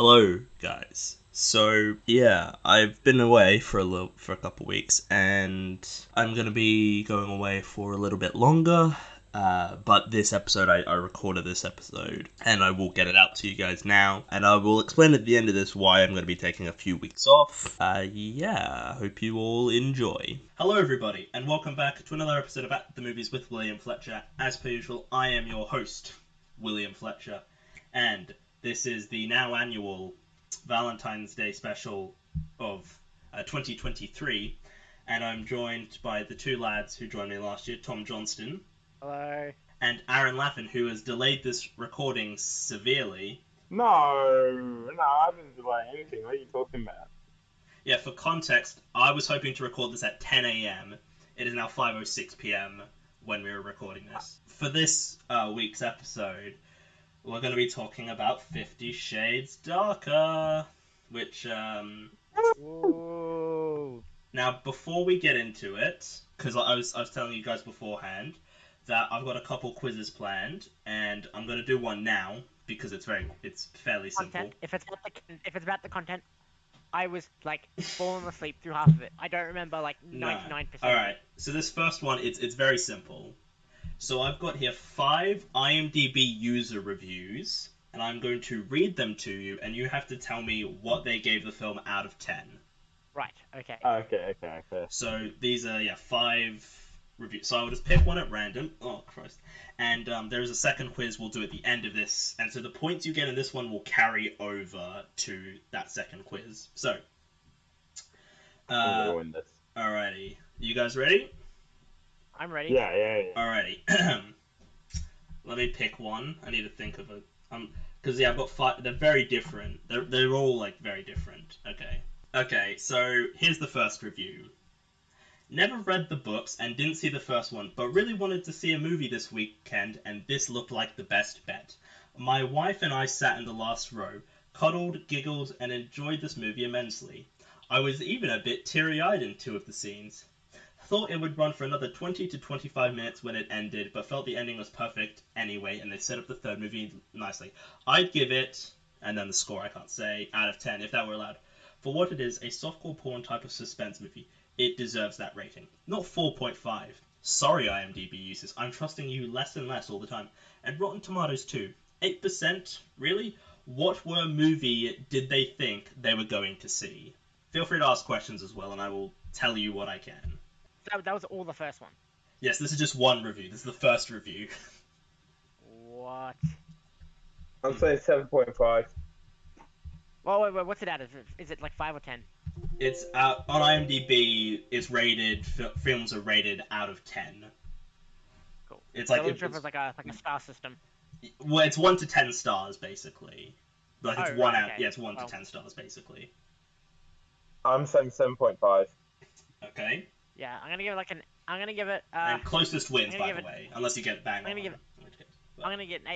Hello, guys. So yeah, I've been away for a couple weeks, and I'm gonna be going away for a little bit longer. But this episode, I recorded this episode, and I will get it out to you guys now, and I will explain at the end of this why I'm gonna be taking a few weeks off. Yeah, I hope you all enjoy. Hello, everybody, and welcome back to another episode of At the Movies with William Fletcher. As per usual, I am your host, William Fletcher, and this is the now annual Valentine's Day special of 2023, and I'm joined by the two lads who joined me last year, Tom Johnston. Hello. And Aaron Laffin, who has delayed this recording severely. No, I didn't delay anything. What are you talking about? Yeah, for context, I was hoping to record this at 10 a.m. It is now 5:06 p.m. when we were recording this. For this week's episode, we're going to be talking about 50 Shades Darker, which, Whoa. Now, before we get into it, because I was telling you guys beforehand that I've got a couple quizzes planned, and I'm going to do one now, because it's fairly simple. Content. If it's about the content, I was like falling asleep through half of it. I don't remember like 99%. Alright, so this first one, it's very simple. So I've got here 5 IMDb user reviews, and I'm going to read them to you, and you have to tell me what they gave the film out of 10. Right. Okay. Okay. So these are 5 reviews. So I will just pick one at random. Oh Christ! And there is a second quiz we'll do at the end of this, and so the points you get in this one will carry over to that second quiz. So, I'm gonna win this. alrighty, you guys ready? I'm ready. Yeah. Alrighty. Let me pick one. I need to think of it. Because I've got 5. They're very different. They're all like very different. Okay, so here's the first review. Never read the books and didn't see the first one, but really wanted to see a movie this weekend, and this looked like the best bet. My wife and I sat in the last row, cuddled, giggled, and enjoyed this movie immensely. I was even a bit teary-eyed in 2 of the scenes. Thought it would run for another 20 to 25 minutes when it ended, but felt the ending was perfect anyway, and they set up the third movie nicely. I'd give it, and then the score I can't say, out of 10, if that were allowed. For what it is, a softcore porn type of suspense movie, it deserves that rating. Not 4.5. Sorry, IMDb users, I'm trusting you less and less all the time. And Rotten Tomatoes too. 8%? Really? What movie did they think they were going to see? Feel free to ask questions as well, and I will tell you what I can. That was all the first one. Yes, this is just one review. This is the first review. What? I'm saying 7.5. Well, wait, what's it at? Is it like 5 or 10? It's on IMDb. It's rated. Films are rated out of 10. Cool. It's like it was like a star system. Well, it's 1 to 10 stars basically. Like it's one right, out. okay. Yeah, it's 1 to 10 stars basically. I'm saying 7.5. Okay. Yeah, I'm gonna give it. And closest wins, by the way, unless you get bang on. I'm gonna get an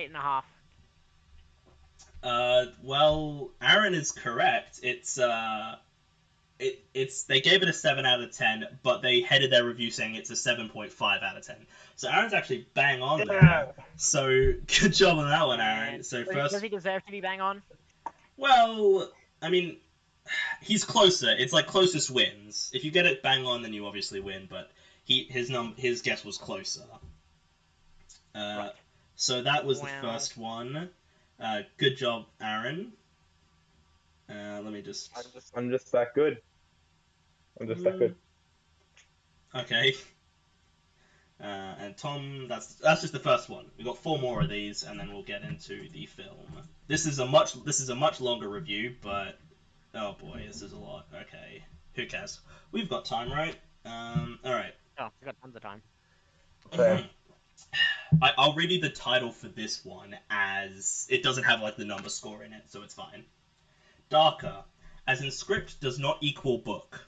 8.5. Well, Aaron is correct. It's they gave it a 7 out of 10, but they headed their review saying it's a 7.5 out of 10. So Aaron's actually bang on there. So good job on that one, Aaron. So first, does he deserve to be bang on? well, I mean, he's closer. It's like closest wins. If you get it bang on, then you obviously win. But his guess was closer. Right. So that was the first one. Good job, Aaron. Let me just. I'm just that good. I'm just that good. Okay. And Tom, that's just the first one. We've got 4 more of these, and then we'll get into the film. This is a much longer review, but oh boy, this is a lot. Okay, who cares? We've got time, right? All right. Oh, we got tons of time. Okay. I'll read you the title for this one, as it doesn't have like the number score in it, so it's fine. Darker, as in script does not equal book.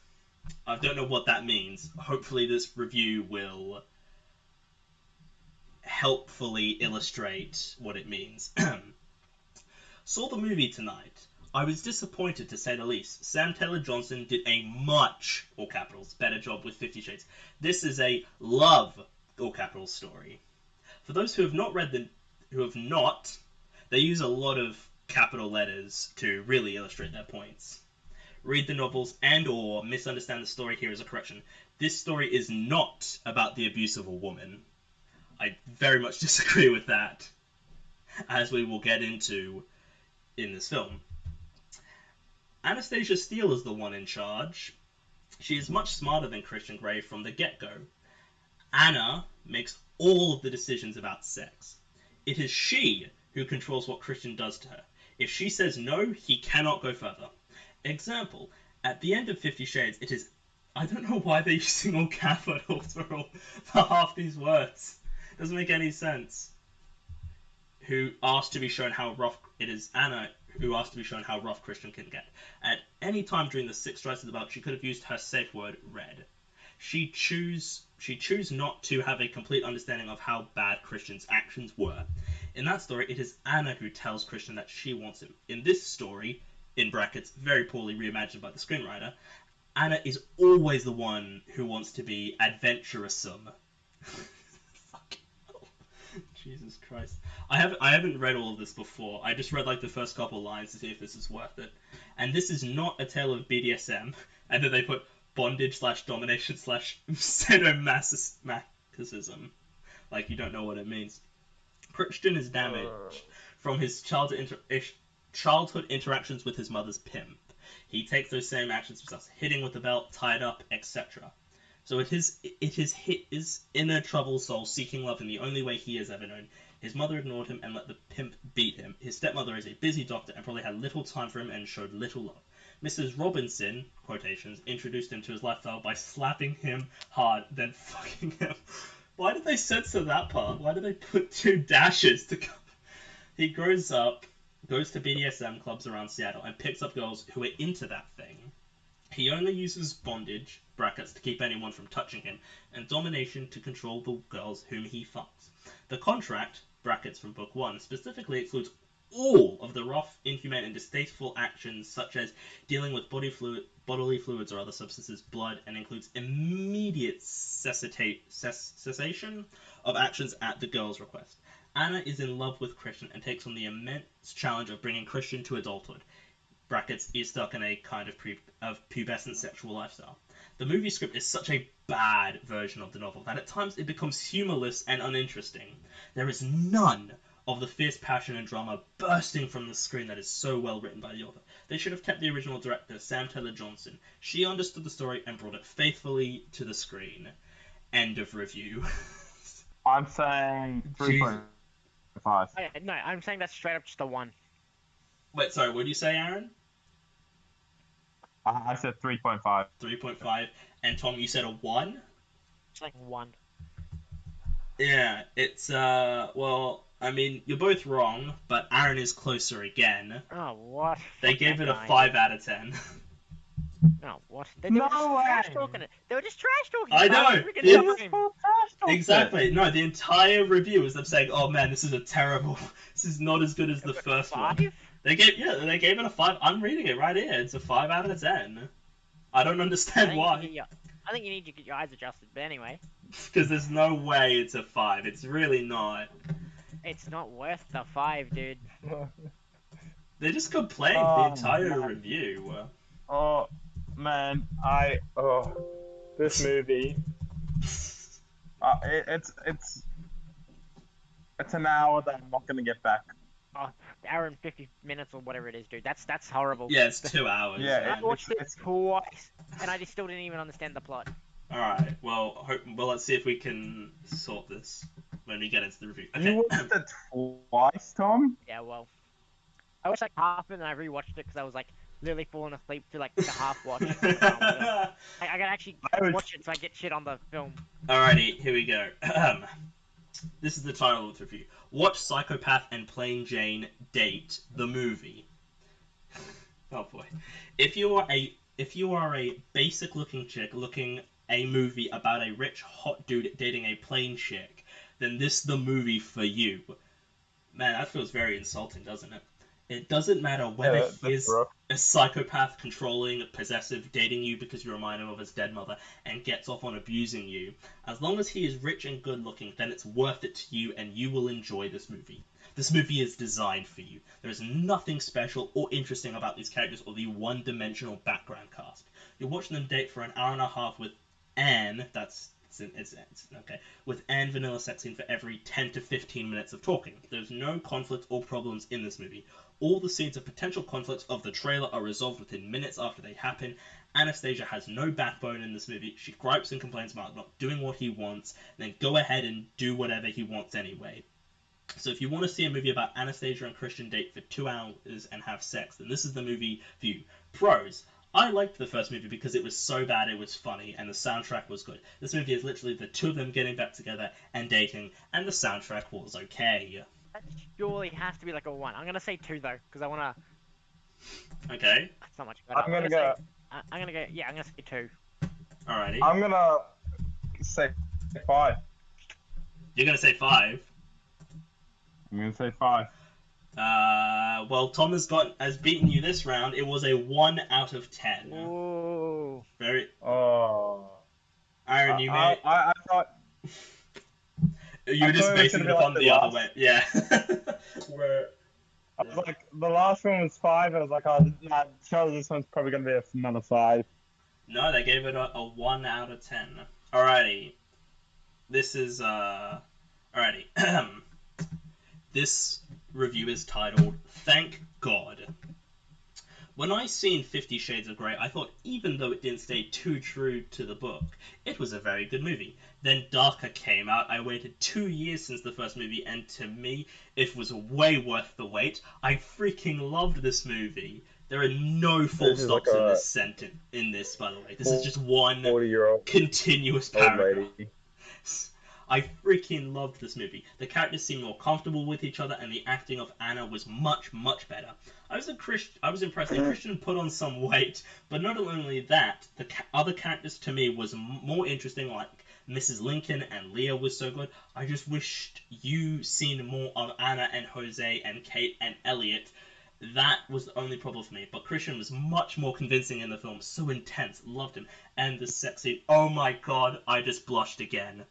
I don't know what that means. Hopefully this review will helpfully illustrate what it means. Saw the movie tonight. I was disappointed to say the least. Sam Taylor Johnson did a much, all capitals, better job with 50 Shades. This is a love, all capitals, story. For those who have not, they use a lot of capital letters to really illustrate their points. Read the novels and/or misunderstand the story here as a correction. This story is not about the abuse of a woman. I very much disagree with that, as we will get into in this film. Anastasia Steele is the one in charge. She is much smarter than Christian Grey from the get-go. Anna makes all of the decisions about sex. It is she who controls what Christian does to her. If she says no, he cannot go further. Example, at the end of 50 Shades, it is... I don't know why they're using all capitals for half these words. It doesn't make any sense. Who asked to be shown how rough... It is Anna who asked to be shown how rough Christian can get. At any time during the 6 strikes of the belt, she could have used her safe word, red. She choose not to have a complete understanding of how bad Christian's actions were. In that story, it is Anna who tells Christian that she wants him. In this story, in brackets, very poorly reimagined by the screenwriter, Anna is always the one who wants to be adventuresome. Fucking hell. Jesus Christ. I haven't read all of this before. I just read like the first couple lines to see if this is worth it. And this is not a tale of BDSM. And then they put bondage/domination/sadomasochism. Like you don't know what it means. Christian is damaged from his childhood interactions with his mother's pimp. He takes those same actions himself, hitting with the belt, tied up, etc. So it is his inner troubled soul seeking love in the only way he has ever known. His mother ignored him and let the pimp beat him. His stepmother is a busy doctor and probably had little time for him and showed little love. Mrs. Robinson, quotations, introduced him to his lifestyle by slapping him hard, then fucking him. Why did they censor that part? Why did they put 2 dashes to cover? He grows up, goes to BDSM clubs around Seattle, and picks up girls who are into that thing. He only uses bondage, brackets, to keep anyone from touching him, and domination to control the girls whom he fucks. The contract, brackets from book 1, specifically excludes all of the rough, inhumane, and distasteful actions such as dealing with bodily fluids or other substances, blood, and includes immediate cessation of actions at the girl's request. Anna is in love with Christian and takes on the immense challenge of bringing Christian to adulthood. Brackets, is stuck in a kind of pubescent sexual lifestyle. The movie script is such a bad version of the novel that at times it becomes humorless and uninteresting. There is none of the fierce passion and drama bursting from the screen that is so well written by the author. They should have kept the original director, Sam Taylor Johnson. She understood the story and brought it faithfully to the screen. End of review. I'm saying 3.5. No, I'm saying that's straight up just a 1. Wait, sorry, what did you say, Aaron? I said 3.5. 3.5. And Tom, you said a 1? It's like 1. Yeah, it's, well, I mean, you're both wrong, but Aaron is closer again. Oh, what? They Fuck gave that it a guy. 5 out of 10. No, what? They No were just trash way! talking it. They were just trash talking I it. know, Freaking it's- game. Exactly. No, the entire review is them saying, "Oh man, this is a terrible. This is not as good as the first one." 5? They gave it a 5. I'm reading it right here. It's a 5 out of 10. I don't understand why. I think you need to get your eyes adjusted, but anyway. Because there's no way it's a 5. It's really not. It's not worth the 5, dude. They just complained the Oh, entire man. review. Oh, man, This movie. it's an hour that I'm not gonna get back. Hour and 50 minutes or whatever it is, dude. That's horrible. Yeah, it's 2 hours. Yeah, I watched it it's- twice, and I just still didn't even understand the plot. Alright, well, let's see if we can sort this when we get into the review. Okay. You watched it twice, Tom? Yeah, well, I watched like half of it and I rewatched it because I was like literally falling asleep to like the half watch. I can actually watch it so I get shit on the film. Alrighty, here we go. This is the title of the review. Watch Psychopath and Plain Jane Date the movie. Oh boy. If you are a basic looking chick looking a movie about a rich hot dude dating a plain chick, then this the movie for you. Man, that feels very insulting, doesn't it? It doesn't matter whether he is a psychopath, controlling, possessive, dating you because you remind him of his dead mother, and gets off on abusing you. As long as he is rich and good looking, then it's worth it to you and you will enjoy this movie. This movie is designed for you. There is nothing special or interesting about these characters or the one-dimensional background cast. You're watching them date for an hour and a half with Anne, okay, with Anne vanilla sex scene for every 10 to 15 minutes of talking. There's no conflict or problems in this movie. All the scenes of potential conflicts of the trailer are resolved within minutes after they happen. Anastasia has no backbone in this movie. She gripes and complains about not doing what he wants, then go ahead and do whatever he wants anyway. So if you want to see a movie about Anastasia and Christian date for 2 hours and have sex, then this is the movie for you. Pros. I liked the first movie because it was so bad it was funny, and the soundtrack was good. This movie is literally the two of them getting back together and dating, and the soundtrack was okay. That surely has to be like a 1. I'm gonna say 2 though, because I wanna. Okay. That's not much better. I'm gonna go. I'm gonna go. Yeah, I'm gonna say 2. Alrighty. I'm gonna say 5. You're gonna say 5? I'm gonna say 5. Well, Tom has beaten you this round. It was a 1 out of 10. Ooh. Very. Oh. Aaron, you may. I thought. You were just basing it upon the other way. Yeah. I was like, the last one was 5. I was like, oh, nah, surely this one's probably gonna be another 5. No, they gave it a 1 out of 10. Alrighty. This is Alrighty. This review is titled Thank God. When I seen 50 Shades of Grey, I thought even though it didn't stay too true to the book, it was a very good movie. Then Darker came out. I waited 2 years since the first movie, and to me, it was way worth the wait. I freaking loved this movie. There are no full stops in this sentence. In this, by the way, this is just one 40-year-old continuous paragraph. I freaking loved this movie. The characters seemed more comfortable with each other, and the acting of Anna was much, much better. I was impressed that Christian put on some weight, but not only that, the other characters to me was more interesting, like Mrs. Lincoln and Leah was so good. I just wished you seen more of Anna and Jose and Kate and Elliot. That was the only problem for me. But Christian was much more convincing in the film, so intense, loved him. And the sex scene, oh my god, I just blushed again.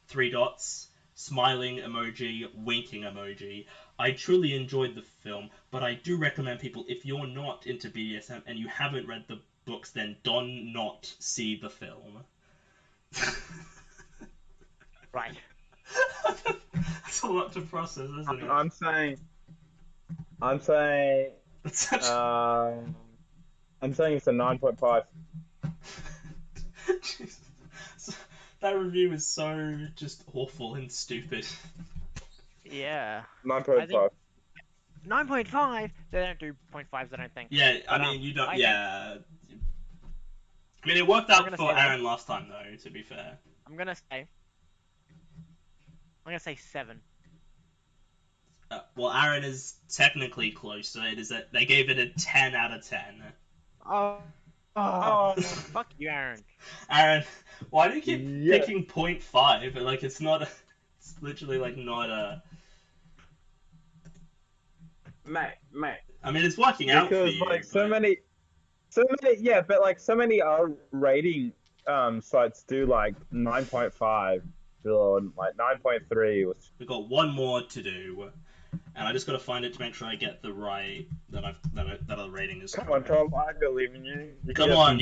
3 dots, smiling emoji, winking emoji. I truly enjoyed the film, but I do recommend people, if you're not into BDSM and you haven't read the books, then do not see the film. Right. That's a lot to process, isn't it? I'm saying That's such... I'm saying it's a 9.5. Jesus. That review is so just awful and stupid. Yeah. 9.5. 9.5? They don't do 0.5s, I don't think. Yeah, I But, mean, you don't... I yeah. I mean, it worked out gonna for say that. Aaron last time, though, to be fair. I'm gonna say 7. Well, Aaron is technically closer. It is they gave it a 10 out of 10. Oh, fuck you, Aaron. Aaron, why do you keep Yeah. picking 0.5? Like, it's not it's literally, like, not a... Mate. I mean, it's working out for Because you. like but... so many, yeah, but like so many rating sites do like 9.5 or like 9.3. We've got one more to do, and I just got to find it to make sure I get the right that the rating is. Come on, Tom, I believe in you. Come on,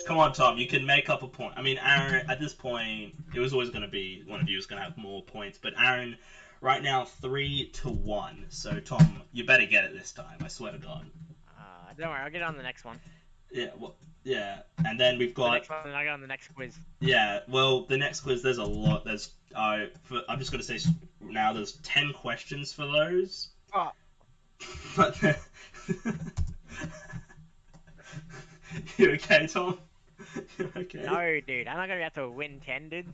Come on, Tom. You can make up a point. I mean, Aaron. At this point, it was always going to be one of you was going to have more points, but Aaron, right now 3-1. So Tom, you better get it this time. I swear to God. Don't worry, I'll get on the next one. Yeah. Well. Yeah. And then we've The got. next one, and I'll get on the next quiz. Yeah, well, the next quiz, there's a lot. I'm just going to say now there's 10 questions for those. Oh. But you okay, Tom? You okay? No, dude, I'm not gonna be able to win 10, dude.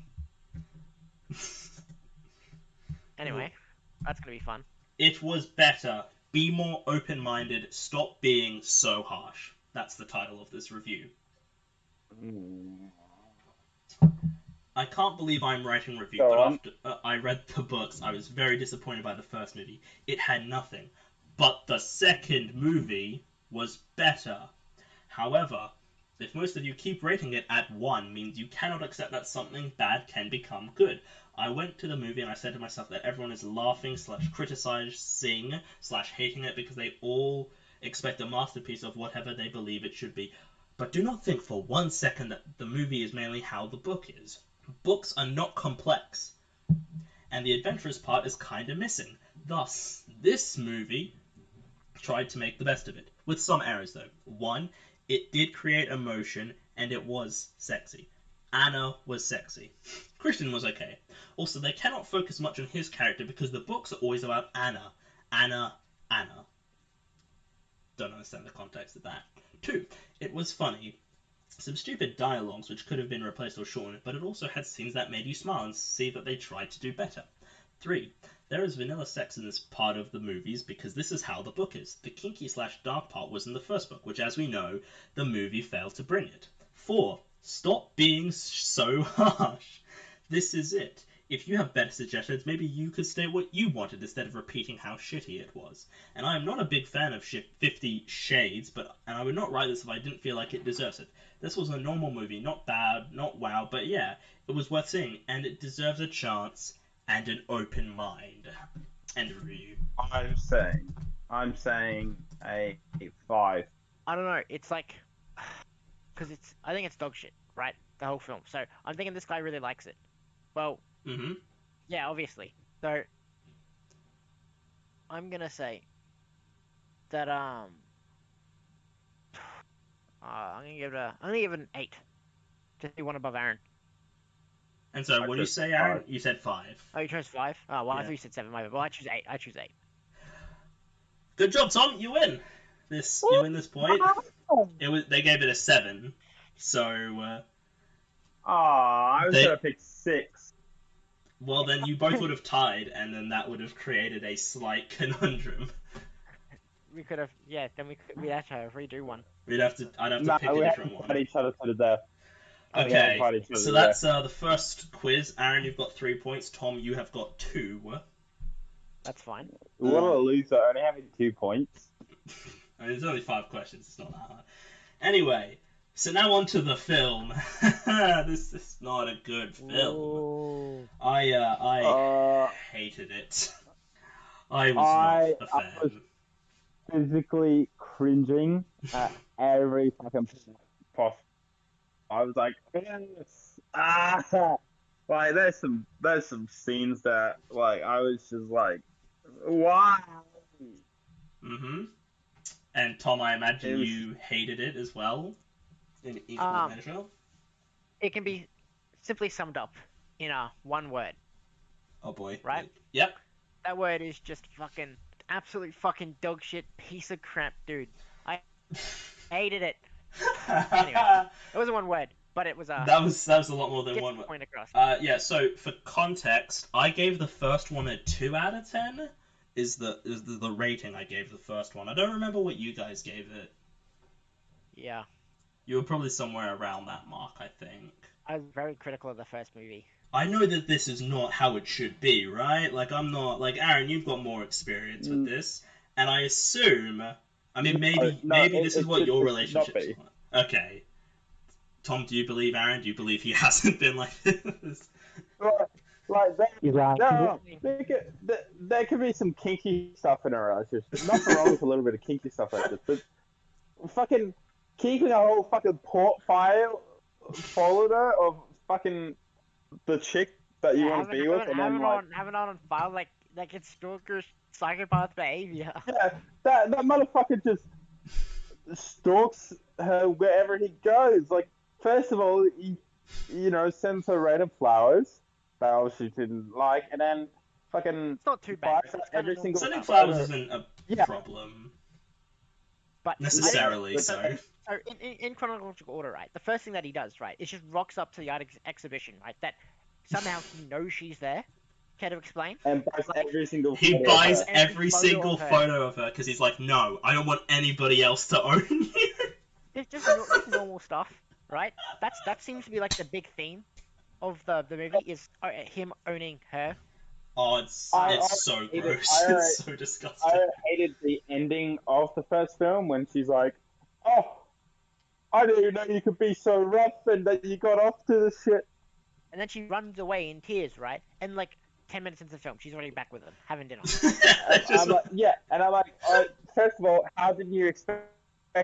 Anyway, that's gonna be fun. It was better. Be more open-minded. Stop being so harsh. That's the title of this review. I can't believe I'm writing a review, but after I read the books, I was very disappointed by the first movie. It had nothing. But the second movie was better. However, If most of you keep rating it at 1 means you cannot accept that something bad can become good. I went to the movie and I said to myself that everyone is laughing slash criticizing slash hating it because they all expect a masterpiece of whatever they believe it should be. But do not think for 1 second that the movie is mainly how the book is. Books are not complex, and the adventurous part is kinda missing. Thus, this movie tried to make the best of it, with some errors though. One, it did create emotion, and it was sexy. Anna was sexy. Christian was okay. Also, they cannot focus much on his character because the books are always about Anna. Anna, Anna. Don't understand the context of that. Two, it was funny. Some stupid dialogues which could have been replaced or shortened, but it also had scenes that made you smile and see that they tried to do better. 3. There is vanilla sex in this part of the movies because this is how the book is. The kinky slash dark part was in the first book, which as we know, the movie failed to bring it. 4. Stop being so harsh. This is it. If you have better suggestions, maybe you could state what you wanted instead of repeating how shitty it was. And I am not a big fan of 50 Shades, and I would not write this if I didn't feel like it deserves it. This was a normal movie, not bad, not wow, but yeah, it was worth seeing, and it deserves a chance and an open mind. End of review. I'm saying a 5. I don't know. It's like, because I think it's dog shit, right? The whole film. So I'm thinking this guy really likes it. Well, yeah, obviously. So I'm gonna say that I'm gonna give it an 8. Just be one above Aaron. And so, what do you say, Aaron? 5. You said 5. Oh, you chose 5? Oh, well, yeah. I thought you said 7. Well, I choose 8. Good job, Tom. You win. You win this point. They gave it a 7. So. I was gonna pick 6. Well, then you both would have tied, and then that would have created a slight conundrum. We could have, yeah. Then we'd have to redo one. I'd have to pick a different one. Fight each other to the death. Okay, so that's the first quiz. Aaron, you've got 3 points. Tom, you have got 2. That's fine. What a loser, only having 2 points. I mean, there's only 5 questions. It's not that hard. Anyway, so now on to the film. This is not a good film. Ooh. I hated it. I was not a fan. I was physically cringing at every fucking possible. I was like, like there's some scenes that like I was just like, why? And Tom, I imagine you hated it as well, in equal measure. It can be simply summed up in one word. Oh boy! Right? Yep. That word is just fucking absolute fucking dog shit piece of crap, dude. I hated it. Anyway, it wasn't one word, but it was that was a lot more than one word. Point across. Yeah. So for context, I gave the first one a 2 out of 10. Is the rating I gave the first one? I don't remember what you guys gave it. Yeah. You were probably somewhere around that mark, I think. I was very critical of the first movie. I know that this is not how it should be, right? Like, I'm not... Like, Aaron, you've got more experience with this. And I assume... I mean, maybe this is what your relationship is like. Okay. Tom, do you believe Aaron? Do you believe he hasn't been like this? There could be some kinky stuff in a relationship. There's nothing wrong with a little bit of kinky stuff like this, but fucking keeping a whole fucking folder of fucking the chick that you want to be with, and then have it on file like it's stalker psychopath behavior. Yeah, that motherfucker just stalks her wherever he goes. Like, first of all, he sends her random flowers that obviously didn't like, and then fucking it's not too bad. Every single sending flowers isn't a problem, but necessarily. So in chronological order, right? The first thing that he does, right, is just rocks up to the art exhibition, right? That somehow he knows she's there. Care to explain? And buys every single. He buys every single photo of her because he's like, no, I don't want anybody else to own you. It's just normal stuff, right? That seems to be like the big theme of the movie is him owning her. Oh, it's so gross. It's so disgusting. I hated the ending of the first film when she's like, I didn't even know you could be so rough and that you got off to the shit. And then she runs away in tears, right? And like 10 minutes into the film, she's already back with him, having dinner. I'm like, yeah, and I'm like, first of all, how did you expect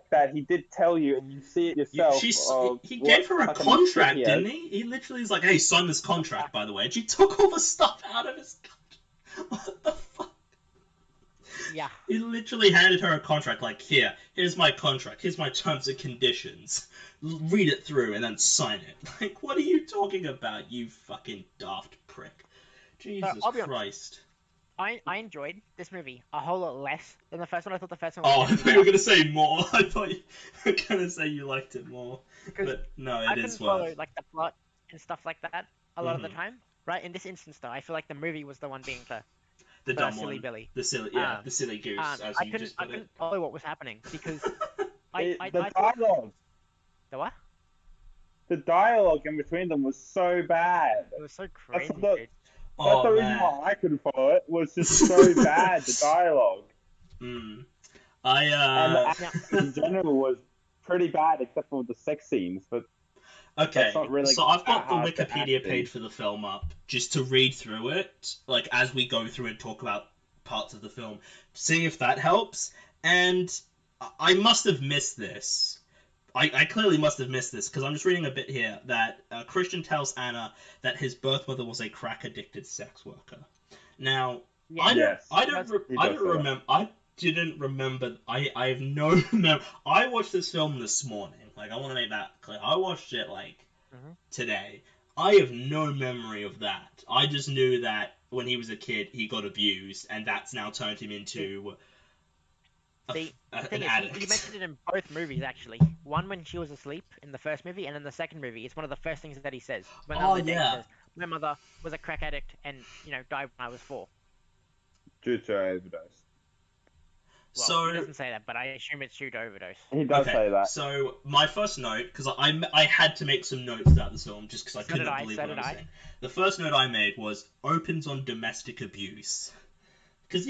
that? He did tell you, and you see it yourself. He gave her a contract, didn't he? He literally is like, "Hey, sign this contract, by the way." And she took all the stuff out of his contract. What the fuck? Yeah. He literally handed her a contract, like, here's my contract, here's my terms and conditions. Read it through and then sign it. Like, what are you talking about, you fucking daft prick? Jesus Christ. I enjoyed this movie a whole lot less than the first one. I thought the first one was I thought you were going to say more. I thought you were going to say you liked it more. But no, it is I couldn't follow like the plot and stuff like that a lot of the time. Right? In this instance, though, I feel like the movie was the one being the dumb silly one. Billy. The silly goose, as you just put I couldn't follow what was happening because the thought... dialogue. The what? The dialogue in between them was so bad. It was so crazy. That's the reason why I couldn't follow it. Was just so bad, the dialogue. And the action in general was pretty bad, except for the sex scenes. But okay, really so I've got the Wikipedia page for the film up just to read through it, like as we go through and talk about parts of the film, see if that helps. And I must have missed this. I clearly must have missed this because I'm just reading a bit here that Christian tells Anna that his birth mother was a crack addicted sex worker. Now, I didn't remember. I have no memory. I watched this film this morning. Like, I want to make that clear. I watched it today. I have no memory of that. I just knew that when he was a kid, he got abused, and that's now turned him into the thing an is, addict. he mentioned it in both movies, actually. One when she was asleep in the first movie, and in the second movie, it's one of the first things that he says. When he says, my mother was a crack addict and, died when I was 4. Due to overdose. Well, so he doesn't say that, but I assume it's due to overdose. He does say that. So my first note, because I had to make some notes about this film just because I couldn't believe what I was saying. The first note I made was opens on domestic abuse, because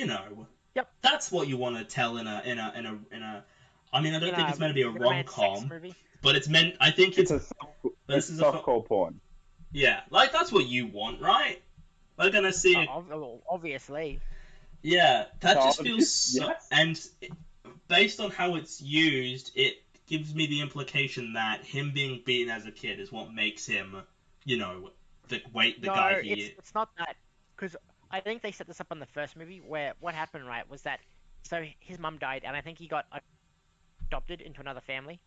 Yep. That's what you want to tell in a. I mean, I don't think it's meant to be a rom-com, but it's meant. I think it's a softcore porn. Yeah, like that's what you want, right? We're gonna see. Obviously. Yeah, that just feels so. Yes. And based on how it's used, it gives me the implication that him being beaten as a kid is what makes him, the guy he is. It's not that, because I think they set this up in the first movie where what happened, right, was that his mum died, and I think he got adopted into another family.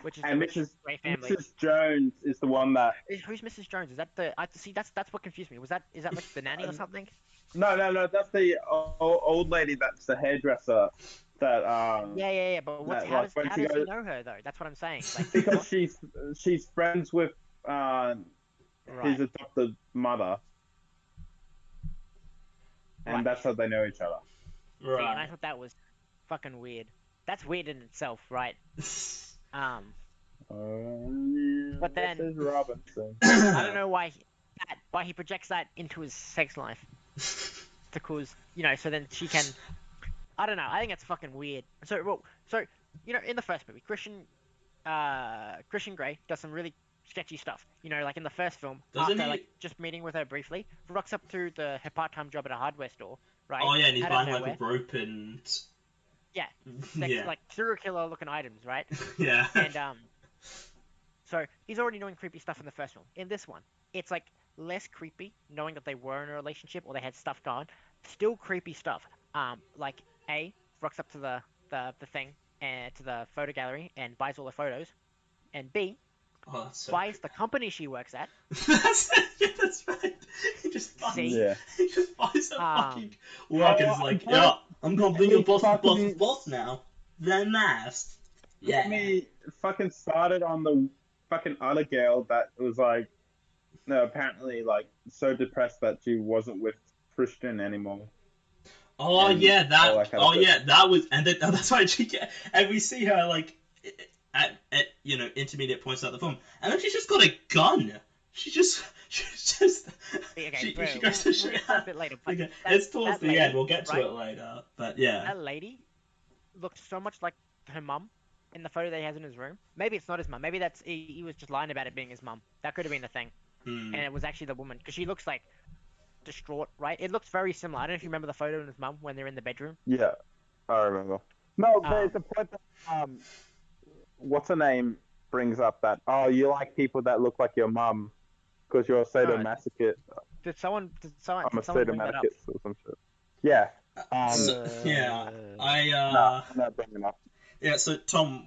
Which is the Mrs. Gray family. Mrs. Jones is the one that. Who's Mrs. Jones? Is that the? That's what confused me. Is that like the nanny or something? No. That's the old lady. That's the hairdresser. That Yeah. But how does he know her though? That's what I'm saying. Like, because she's friends with his adopted mother. And that's how they know each other. Right. See, and I thought that was fucking weird. That's weird in itself, right? But then this is Robinson. I don't know why he projects that into his sex life. Because, so then she can. I don't know. I think it's fucking weird. So in the first movie, Christian Grey does some really sketchy stuff. Like in the first film, just meeting with her briefly, rocks up to her part-time job at a hardware store, right? Oh yeah, and he's buying like a rope and. Yeah, like serial killer looking items, right? Yeah. And so he's already doing creepy stuff in the first film. In this one, it's like less creepy, knowing that they were in a relationship or they had stuff going. Still creepy stuff. Like rocks up to the thing and to the photo gallery and buys all the photos, and B buys the company she works at. That's right. He just buys. He just buys a fucking work and is like, I'm gonna be your boss now. Then nice. Yeah. Me fucking started on the fucking other girl that was like, apparently like so depressed that she wasn't with Christian anymore. Oh yeah, that was, and that's why and we see her like at intermediate points throughout the film, and then she's just got a gun. She's just she goes to shoot. A bit later, but it's towards the end. We'll get to it later, but yeah. That lady looked so much like her mum in the photo that he has in his room. Maybe it's not his mum. Maybe he was just lying about it being his mum. That could have been the thing, and it was actually the woman because she looks like distraught, right? It looks very similar. I don't know if you remember the photo of his mum when they're in the bedroom. Yeah, I remember. No, there's a point that what's her name brings up that you like people that look like your mum because you're a sadomasochist. Did someone I'm a bring that up? sadomasochist or some shit. Yeah. I'm not bringing up. Yeah, so Tom,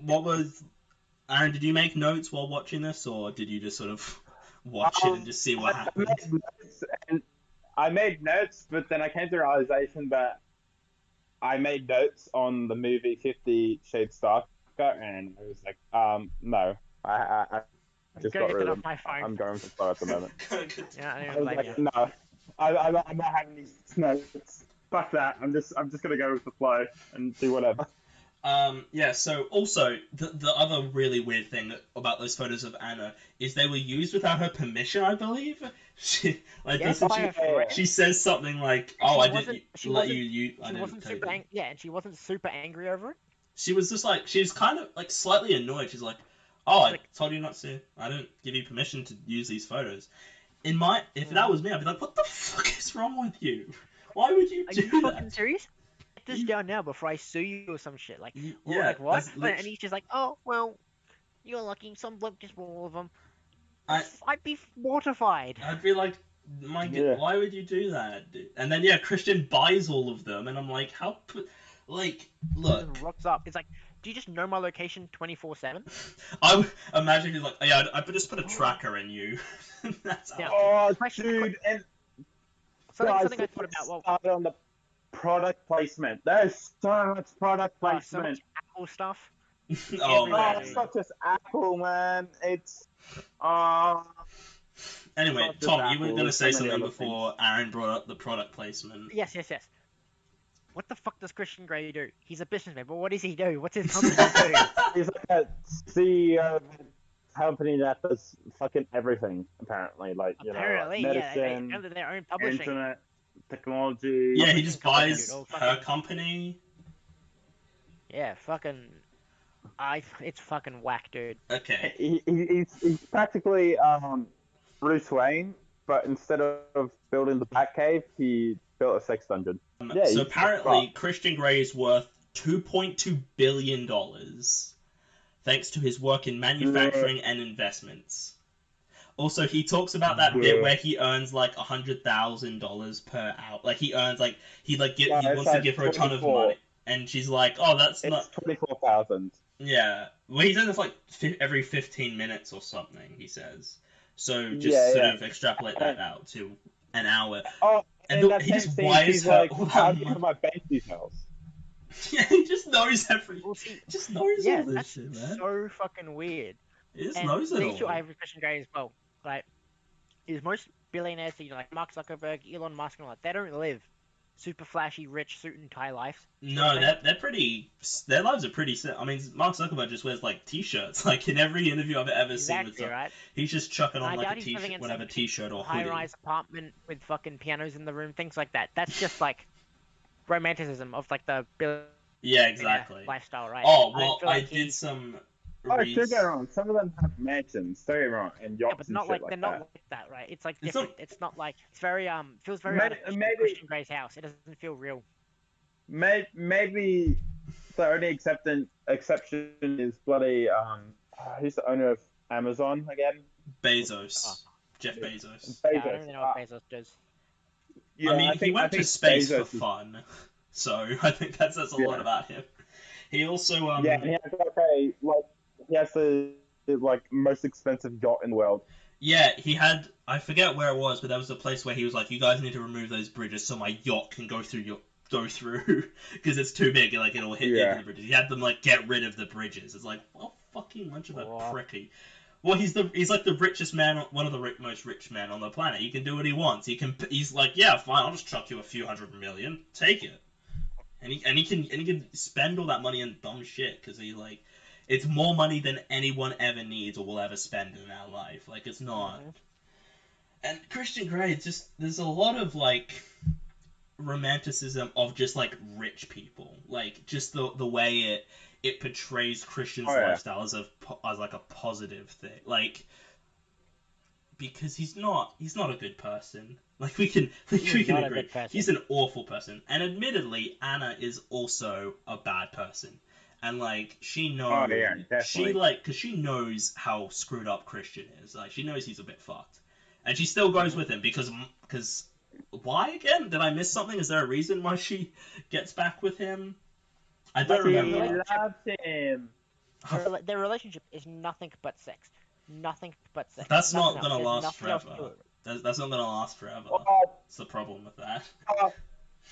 Aaron, did you make notes while watching this, or did you just sort of watch it and just see what happened? I made notes, but then I came to the realization that I made notes on the movie 50 Shades Darker, and I was like, no, I just got rid of them. I'm going for flow at the moment. Yeah, I was like, no, I'm not having these notes. Fuck that. I'm just gonna go with the flow and do whatever. Yeah, so also, the other really weird thing about those photos of Anna is they were used without her permission, I believe. She says something like, "Oh, I didn't let you." She wasn't super angry. Yeah, and she wasn't super angry over it. She was just like, she was kind of like slightly annoyed. She's like, "Oh, I told you not to. I didn't give you permission to use these photos." If that was me, I'd be like, "What the fuck is wrong with you? Why would you do that?" Are you fucking serious? This down now before I sue you or some shit. Like, like what? And he's just like, oh, well, you're lucky. Some bloke just wore all of them. I'd be mortified. I'd be like, why would you do that? Dude? And then, Christian buys all of them, and I'm like, look. Rocks up. It's like, do you just know my location 24/7? I would imagine he's like, yeah, I just put a tracker in you. That's how. Oh, dude, and something I thought about. Started on the product placement. There's so much product placement. So much Apple stuff. It's not just Apple, man. It's Anyway, Tom, you were going to say something before Aaron brought up the product placement. Yes. What the fuck does Christian Grey do? He's a businessman, but what does he do? What's his company do? He's like a CEO of a company that does fucking everything, apparently. Like, medicine, their own publishing. Internet, technology. Yeah, he just buys her company. Yeah, it's fucking whack, dude. Okay. He's practically Bruce Wayne, but instead of building the Batcave, he built a sex dungeon. So apparently, Christian Grey is worth $2.2 billion, thanks to his work in manufacturing and investments. Also, he talks about that bit where he earns like $100,000 per hour. Like he earns he wants to give her a ton of money, and she's like, "Oh, it's not 24,000." Yeah, well, he says it's like every 15 minutes or something. He says so. Just sort of extrapolate that out to an hour. Oh, and he just wires her like, all how that do you have my bank details? Yeah, he just knows everything. Just knows all this shit, man. So fucking weird. He just knows it all. The issue I have with Christian Grey as well, like, is most billionaires, like Mark Zuckerberg, Elon Musk, and all that, they don't live super flashy, rich, suit and tie lives. No, they're pretty. Their lives are pretty. I mean, Mark Zuckerberg just wears like t-shirts. Like in every interview I've ever seen with right? He's just chucking on like a t-shirt, whatever t-shirt or hoodie. High-rise apartment with fucking pianos in the room, things like that. That's just like romanticism of like the exactly lifestyle, right? Oh well, I did some. Oh, don't get wrong. Some of them have mansions. Don't get wrong, and yachts but not and shit they're not like that, right? It's like different. It's not like it's very feels very Christian Grey's house. It doesn't feel real. Maybe the only exception is bloody who's the owner of Amazon again? Bezos. Jeff Bezos. Yeah, I don't really know what Bezos does. Yeah, I mean, he went to space for fun, so I think that says a lot about him. He also and he has the most expensive yacht in the world. Yeah, he had. I forget where it was, but there was a place where he was like, "You guys need to remove those bridges so my yacht can go through because it's too big. Like it'll hit into the bridges." He had them get rid of the bridges. It's like, well, fucking much of a pricky. Well, he's like the richest man, one of the most rich men on the planet. He can do what he wants. He's like, yeah, fine, I'll just chuck you a few $100 million, take it. And he can spend all that money on dumb shit because it's more money than anyone ever needs or will ever spend in our life. Like it's not. Mm-hmm. And Christian Grey, there's a lot of romanticism of just rich people, just the way it portrays Christian's Oh, yeah. lifestyle as like a positive thing, like because he's not a good person. Like we can He's not a agree good person. he's an awful person, and admittedly Anna is also a bad person, and like she knows Oh, yeah, she definitely. because she knows how screwed up Christian is. Like she knows he's a bit fucked, and she still goes with him because why again? Did I miss something? Is there a reason why she gets back with him? I don't She remember. loves him. Their relationship is nothing but sex. Nothing but sex. That's Nothing not else. gonna There's last nothing else to forever. it. That's not gonna last forever. Oh, That's the problem with that.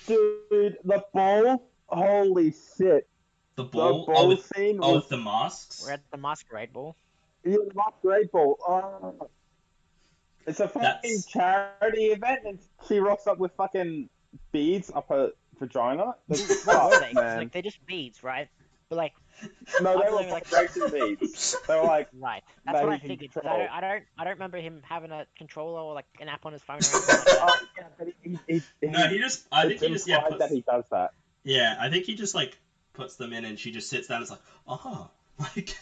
dude, the ball. Holy shit. The The ball, ball scene was. with the masks. We're at the masquerade ball. Yeah, not great ball. Oh. It's a fucking charity event, and she rocks up with fucking beads up her vagina. That's What were fucked, they? 'Cause, man. like they're just beads, right? But like, No, they other were than, like- vibration beads. They were like, right. That's that what I he can figured. 'Cause control. I don't remember him having a controller or like an app on his phone or anything like that. Yeah, but he No, he just. I think it's he just yeah implied puts. that he does that. Yeah, I think he just like puts them in, and she just sits down. and is like, oh, like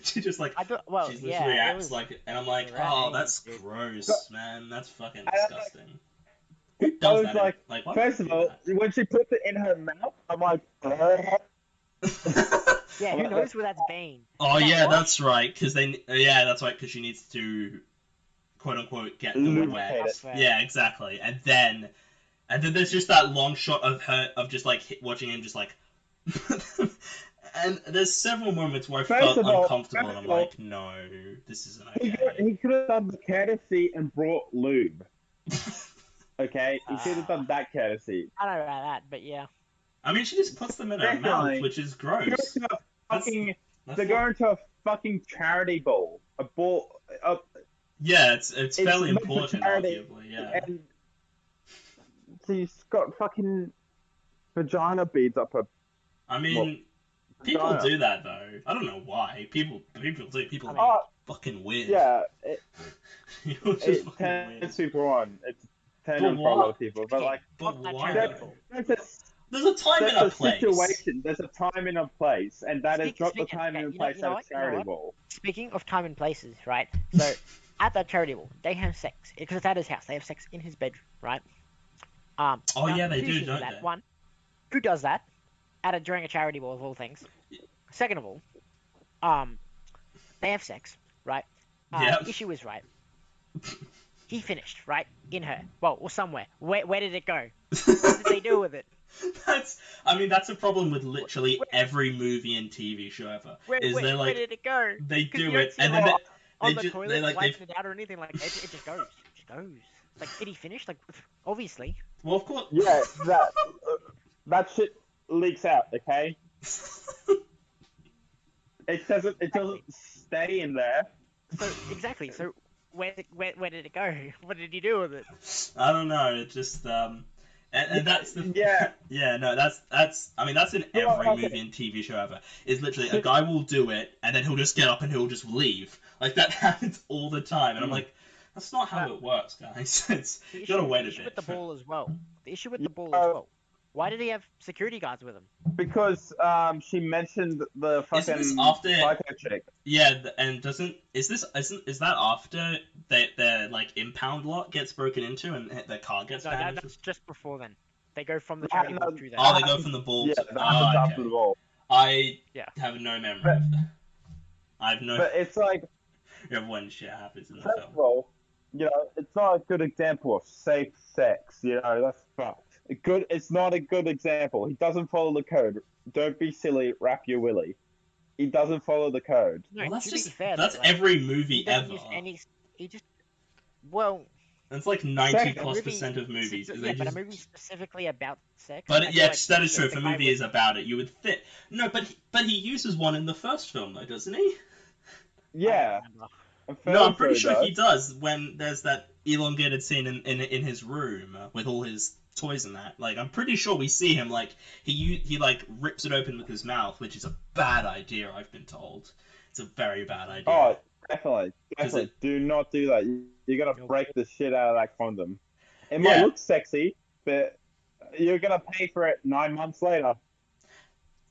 she just like I thought, well, she just yeah, reacts it was, like, and I'm like, right, oh, that's dude. gross, man. That's fucking I- disgusting. I Who does was that? like, why first would of you all, do when she puts it in her mouth, I'm like, that? Yeah, who knows where that's been? Oh Is that yeah, what? that's right. Because that's right. Because she needs to, quote unquote, get them Lubricate wet. it. Yeah, exactly. And then there's just that long shot of her of just like watching him just like. And there's several moments where I First felt of all- uncomfortable, and first I'm of all- like, no, this isn't he okay. could have done the courtesy and brought lube. Okay, he could have done that courtesy. I don't know about that, but yeah. I mean, she just puts them in her Definitely. mouth, which is gross. They're fucking, That's they're not- going to a fucking charity ball. A ball. Yeah, it's fairly meant for important, charity, arguably. Yeah. And she's got fucking vagina beads up her. I mean, people vagina. do that though. I don't know why. People do. People I are mean- fucking weird. Yeah, People are just it fucking weird. turns people on. It's turned But on for a lot what? of people. But like, But Fuck that why? charity though? ball. There's a time and a That's a place. situation. There's a time and a place, and that is Speak- not the speaking- time okay, and you know- place you know at a what? You know charity what? ball. Speaking of time and places, right? So at that charity ball, they have sex because it's at his house. They have sex in his bedroom, right? Oh now, yeah, they two do, issues with don't that. they? One, who does that during a charity ball of all things? Second of all, they have sex, right? Yep. The issue is right. He finished right in her, well, or somewhere. Where did it go? What did they do with it? That's a problem with literally every movie and TV show ever. Where did it go? They 'Cause do you don't it, see and it, then like, on they the just toilet, they like wiping it out or anything like that. It just goes. It just goes. Like, did he finish? Like, obviously. well, of course. Yeah, that shit leaks out. Okay, it doesn't stay in there. So exactly. So where did it go? What did he do with it? I don't know. It just and that's the Yeah. yeah, no, that's in No, every okay. movie and TV show ever. Is literally a guy will do it and then he'll just get up and he'll just leave. Like that happens all the time, and I'm like, that's not how it works, guys. It's The you gotta wait a issue bit. with the ball as well. The issue with the ball Yeah. as well. Why did he have security guards with him? Because she mentioned the Isn't fucking this after- psycho chick. Yeah, and is that after their like impound lot gets broken into and their car gets No, damaged? that's just before then. They go from the No, charity no. ball to that. Oh, they go from the ball Yeah, to that happens after okay. the ball. I Yeah. have no memory But- of that. I have no But it's like, of when shit happens in the first film. of all, it's not a good example of safe sex. That's fucked. It's not a good example. He doesn't follow the code. Don't be silly. Wrap your willy. He doesn't follow the code. No, Well, that's to be just fair, that's though, like, every he movie doesn't ever. use any. He just. Well, That's like Second, 90+% of movies. Yeah, They but a just... movie specifically about sex. But I feel yes, like that is true. If the a guy movie would- is about it, you would think. No, but he uses one in the first film, though, doesn't he? Yeah. I don't remember. No, I'm pretty sure he does when there's that elongated scene in his room with all his toys and that. Like, I'm pretty sure we see him, like, he like rips it open with his mouth, which is a bad idea, I've been told. It's a very bad idea. Oh, definitely. Because Do not do that. You're gonna Nope. break the shit out of that condom. It Yeah. might look sexy, but you're gonna pay for it 9 months later.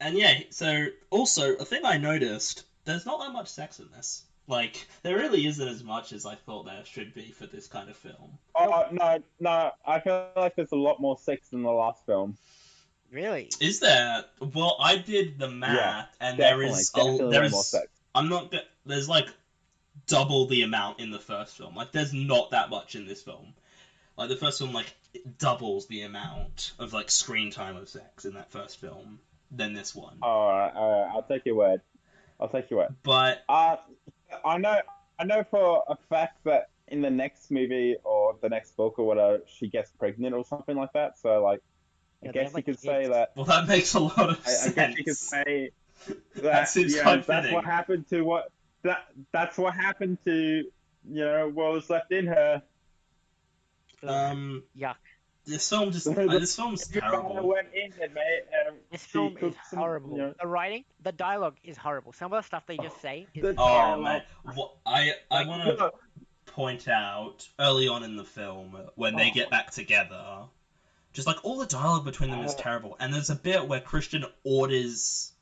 And yeah, so also a thing I noticed, there's not that much sex in this. Like, there really isn't as much as I thought there should be for this kind of film. Oh no! I feel like there's a lot more sex than the last film. Really? Is there? Well, I did the Yeah, math, and definitely there way more is. sex. I'm not. There's like double the amount in the first film. Like, there's not that much in this film. Like, the first film like it doubles the amount of like screen time of sex in that first film than this one. All right, I'll take your word. I'll take your word. But I know for a fact that in the next movie or the next book or whatever, she gets pregnant or something like that. So like, I Yeah, they guess have, you like, could say kids. that. well, that makes a lot of I sense. guess you could say That seems that's fitting. what happened to that's what happened to what was left in her. Yuck. This film just The- this film's Everybody terrible. went in and made. This She film is cooked some, horrible. The writing, the dialogue is horrible. Some of the stuff they just say is The Oh dialogue. man, I like, want to point out early on in the film when they get back together, just like all the dialogue between them is terrible. And there's a bit where Christian orders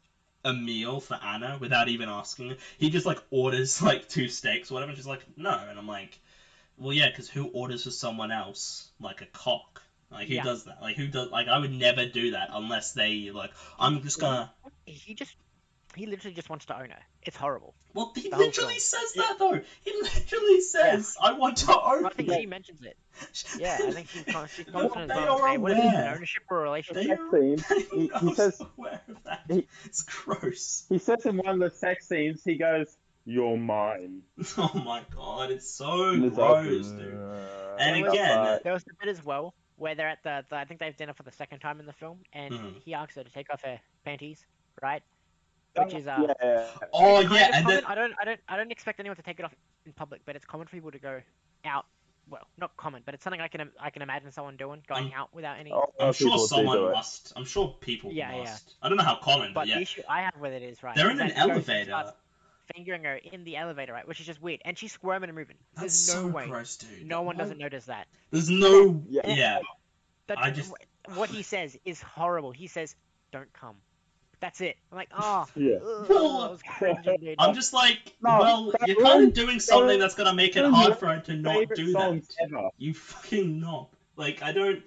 a meal for Anna without even asking. He just like orders like 2 steaks or whatever. And she's like, no, and I'm like, well, yeah, because who orders for someone else like a cock? Like who does that? Like who does? Like I would never do that unless they like. I'm just gonna. He literally just wants to own her. It's horrible. Well, he The whole literally film. says that though. He literally says, "I want to own." I think you." she mentions it. Yeah, I think she comes They to his are mom and say, "What is this, an aware. ownership or a relationship?" They sex are, scene, they he says aware of that. he- It's gross. he says in one of the sex scenes, he goes, "You're mine." Oh my god, it's so And it's like, gross, dude. And There was- again, There was a bit as well where they're at the I think they have dinner for the second time in the film, and he asks her to take off her panties, right? Which is yeah. oh it's kind yeah, of and common. then I don't expect anyone to take it off in public, but it's common for people to go out. Well, not common, but it's something I can imagine someone doing, going out without any. I'm sure people do someone it. must. I'm sure people Yeah, yeah. must. I don't know how common, But but yeah, the issue I have with it is right. they're is in an that he goes and elevator. starts fingering her in the elevator, right? Which is just weird, and she's squirming and moving. That's There's no so way gross, dude. no one doesn't notice that. There's no. Yeah. Yeah. That, I just- what he says is horrible. He says, "Don't come." That's it. I'm like, oh, Yeah. Well, that was cringing, dude. I'm just like, No, well, that you're kind ruins- of doing something that's gonna make it ruins hard your for her to not favorite do songs that. ever. You fucking knob. Like, I don't.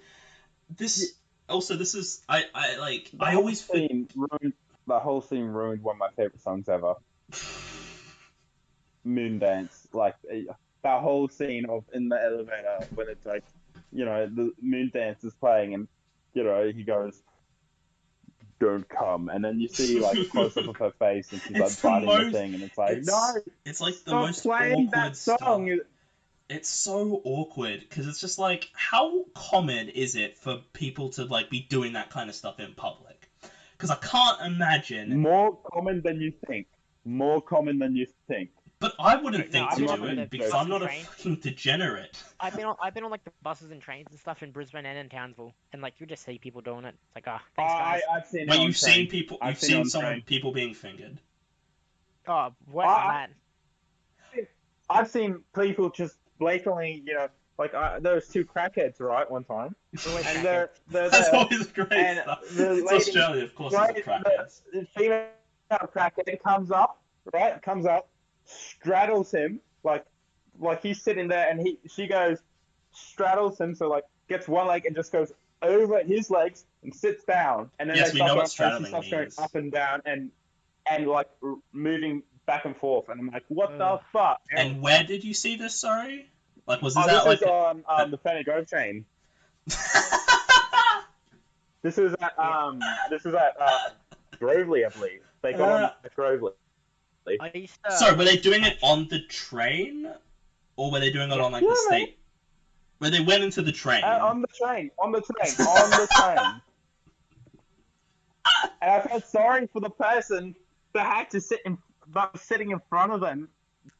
This. Also, this is. I like. The I whole always think. scene ruined. The whole scene ruined one of my favorite songs ever. Moon Dance, like that whole scene of in the elevator when it's like, the Moon Dance is playing and he goes, "Don't come," and then you see like a close up of her face and she's like It's the biting most- the thing and it's like, it's, no, it's like the stop most playing awkward that song. stuff. It's so awkward because it's just like, how common is it for people to like be doing that kind of stuff in public? Because I can't imagine. More common than you think. More common than you think. But I wouldn't No, think I've to been do on it the because bus I'm not and a train. fucking degenerate. I've been on like the buses and trains and stuff in Brisbane and in Townsville, and like you just see people doing it. It's like, oh, thanks guys. I've seen. Wait, it on you've train. seen people? I've You've seen it seen on someone train. people being fingered? Oh, what I- that? I've seen people just blatantly, like there was 2 crackheads, right, one time, Always and crackhead. they're That's there. always great and stuff. the It's lady- Australia, of course. Right, It's crackheads. the female crackhead comes up, straddles him, like he's sitting there, and she goes, straddles him, so like gets one leg and just goes over his legs and sits down, and then Yes, they we start know what going- straddling she starts going means. up and down and like moving back and forth, and I'm like, what the Ugh. fuck? And where did you see this? Sorry, like was this this at like? is on the Fanny Grove chain. This is at Grovely, I believe. They got on at Grovely. I used to. Sorry, were they doing it on the train, or were they doing it on like the Yeah, state? Where they went into the train. On the train. On the train. And I felt sorry for the person that had to that was sitting in front of them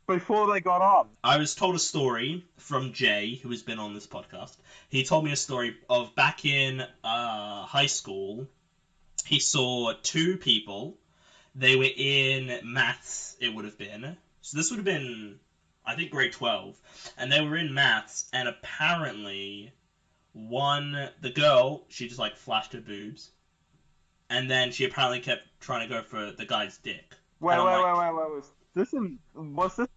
before they got on. I was told a story from Jay, who has been on this podcast. He told me a story of back in high school. He saw 2 people. They were in maths, it would have been. So this would have been, I think, grade 12. And they were in maths, and apparently the girl, she just like flashed her boobs. and then she apparently kept trying to go for the guy's dick. Wait, And I'm like, wait. Was this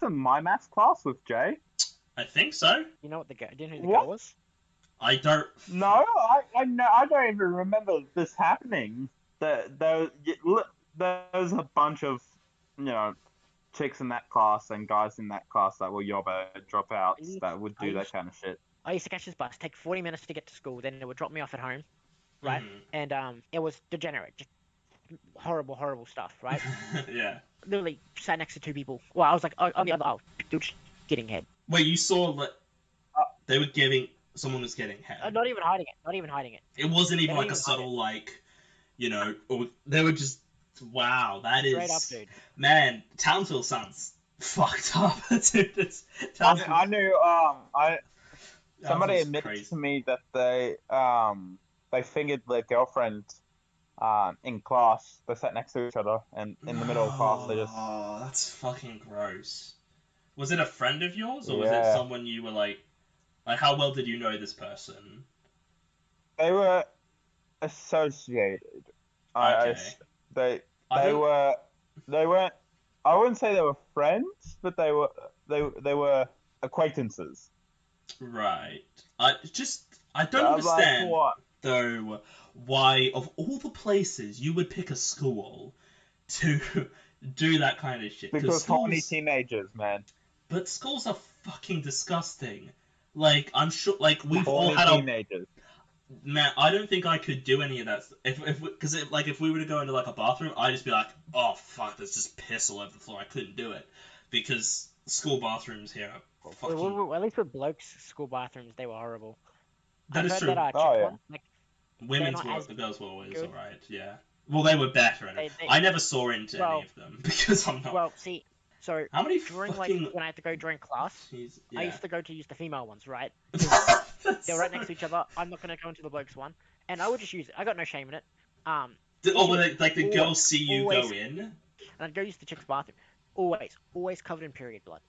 in my maths class with Jay? I think so. You know what the girl? Do you know who the What? girl was? I don't. No, I know. I don't even remember this happening. There was a bunch of, chicks in that class and guys in that class that were yobbo dropouts that would do that kind of shit. I used to catch this bus, take 40 minutes to get to school, then it would drop me off at home, right? Mhm. And it was degenerate, just horrible stuff, right? Yeah. Literally sat next to two people. Well, I was like, on the other aisle, dude, getting head. Wait, you saw that they were giving. Someone was getting head. Not even hiding it. It wasn't even They like didn't a even hide subtle or they were just. Wow, that is. Straight up, dude. Man, Townsville sounds fucked up. Dude, I knew. Somebody Townsville's admitted crazy. to me that they fingered their girlfriend in class. They sat next to each other, and in the middle of class, they just. Oh, that's fucking gross. Was it a friend of yours, or was it Yeah. someone you were like how well did you know this person? They were associated. Okay. They I don't- weren't. I wouldn't say they were friends, but they were acquaintances. Right. I don't I'm like, understand what? though why of all the places you would pick a school to do that kind of shit. Because horny schools, teenagers, man. but schools are fucking disgusting. Like I'm sure, like we've all Horny had our teenagers. man. I don't think I could do any of that if we were to go into like a bathroom, I'd just be like, oh fuck, there's just piss all over the floor. I couldn't do it because school bathrooms here are fucking. Well, at least with blokes' school bathrooms, they were horrible. That is I've true. heard that Oh, chick yeah. one, like, Women's not were, as the girls were always good. alright, yeah. Well, they were better in it. They- I never saw into any well- of them because I'm not. well, see, so How many during fucking? like when I had to go during class, Jeez, I yeah. used to go to use the female ones, right? That's They were right so- next to each other. I'm not gonna go into the blokes one, and I would just use it. I got no shame in it. Oh, but like the Always- girls see you go always- in. And I'd go use the chick's bathroom. Always covered in period blood.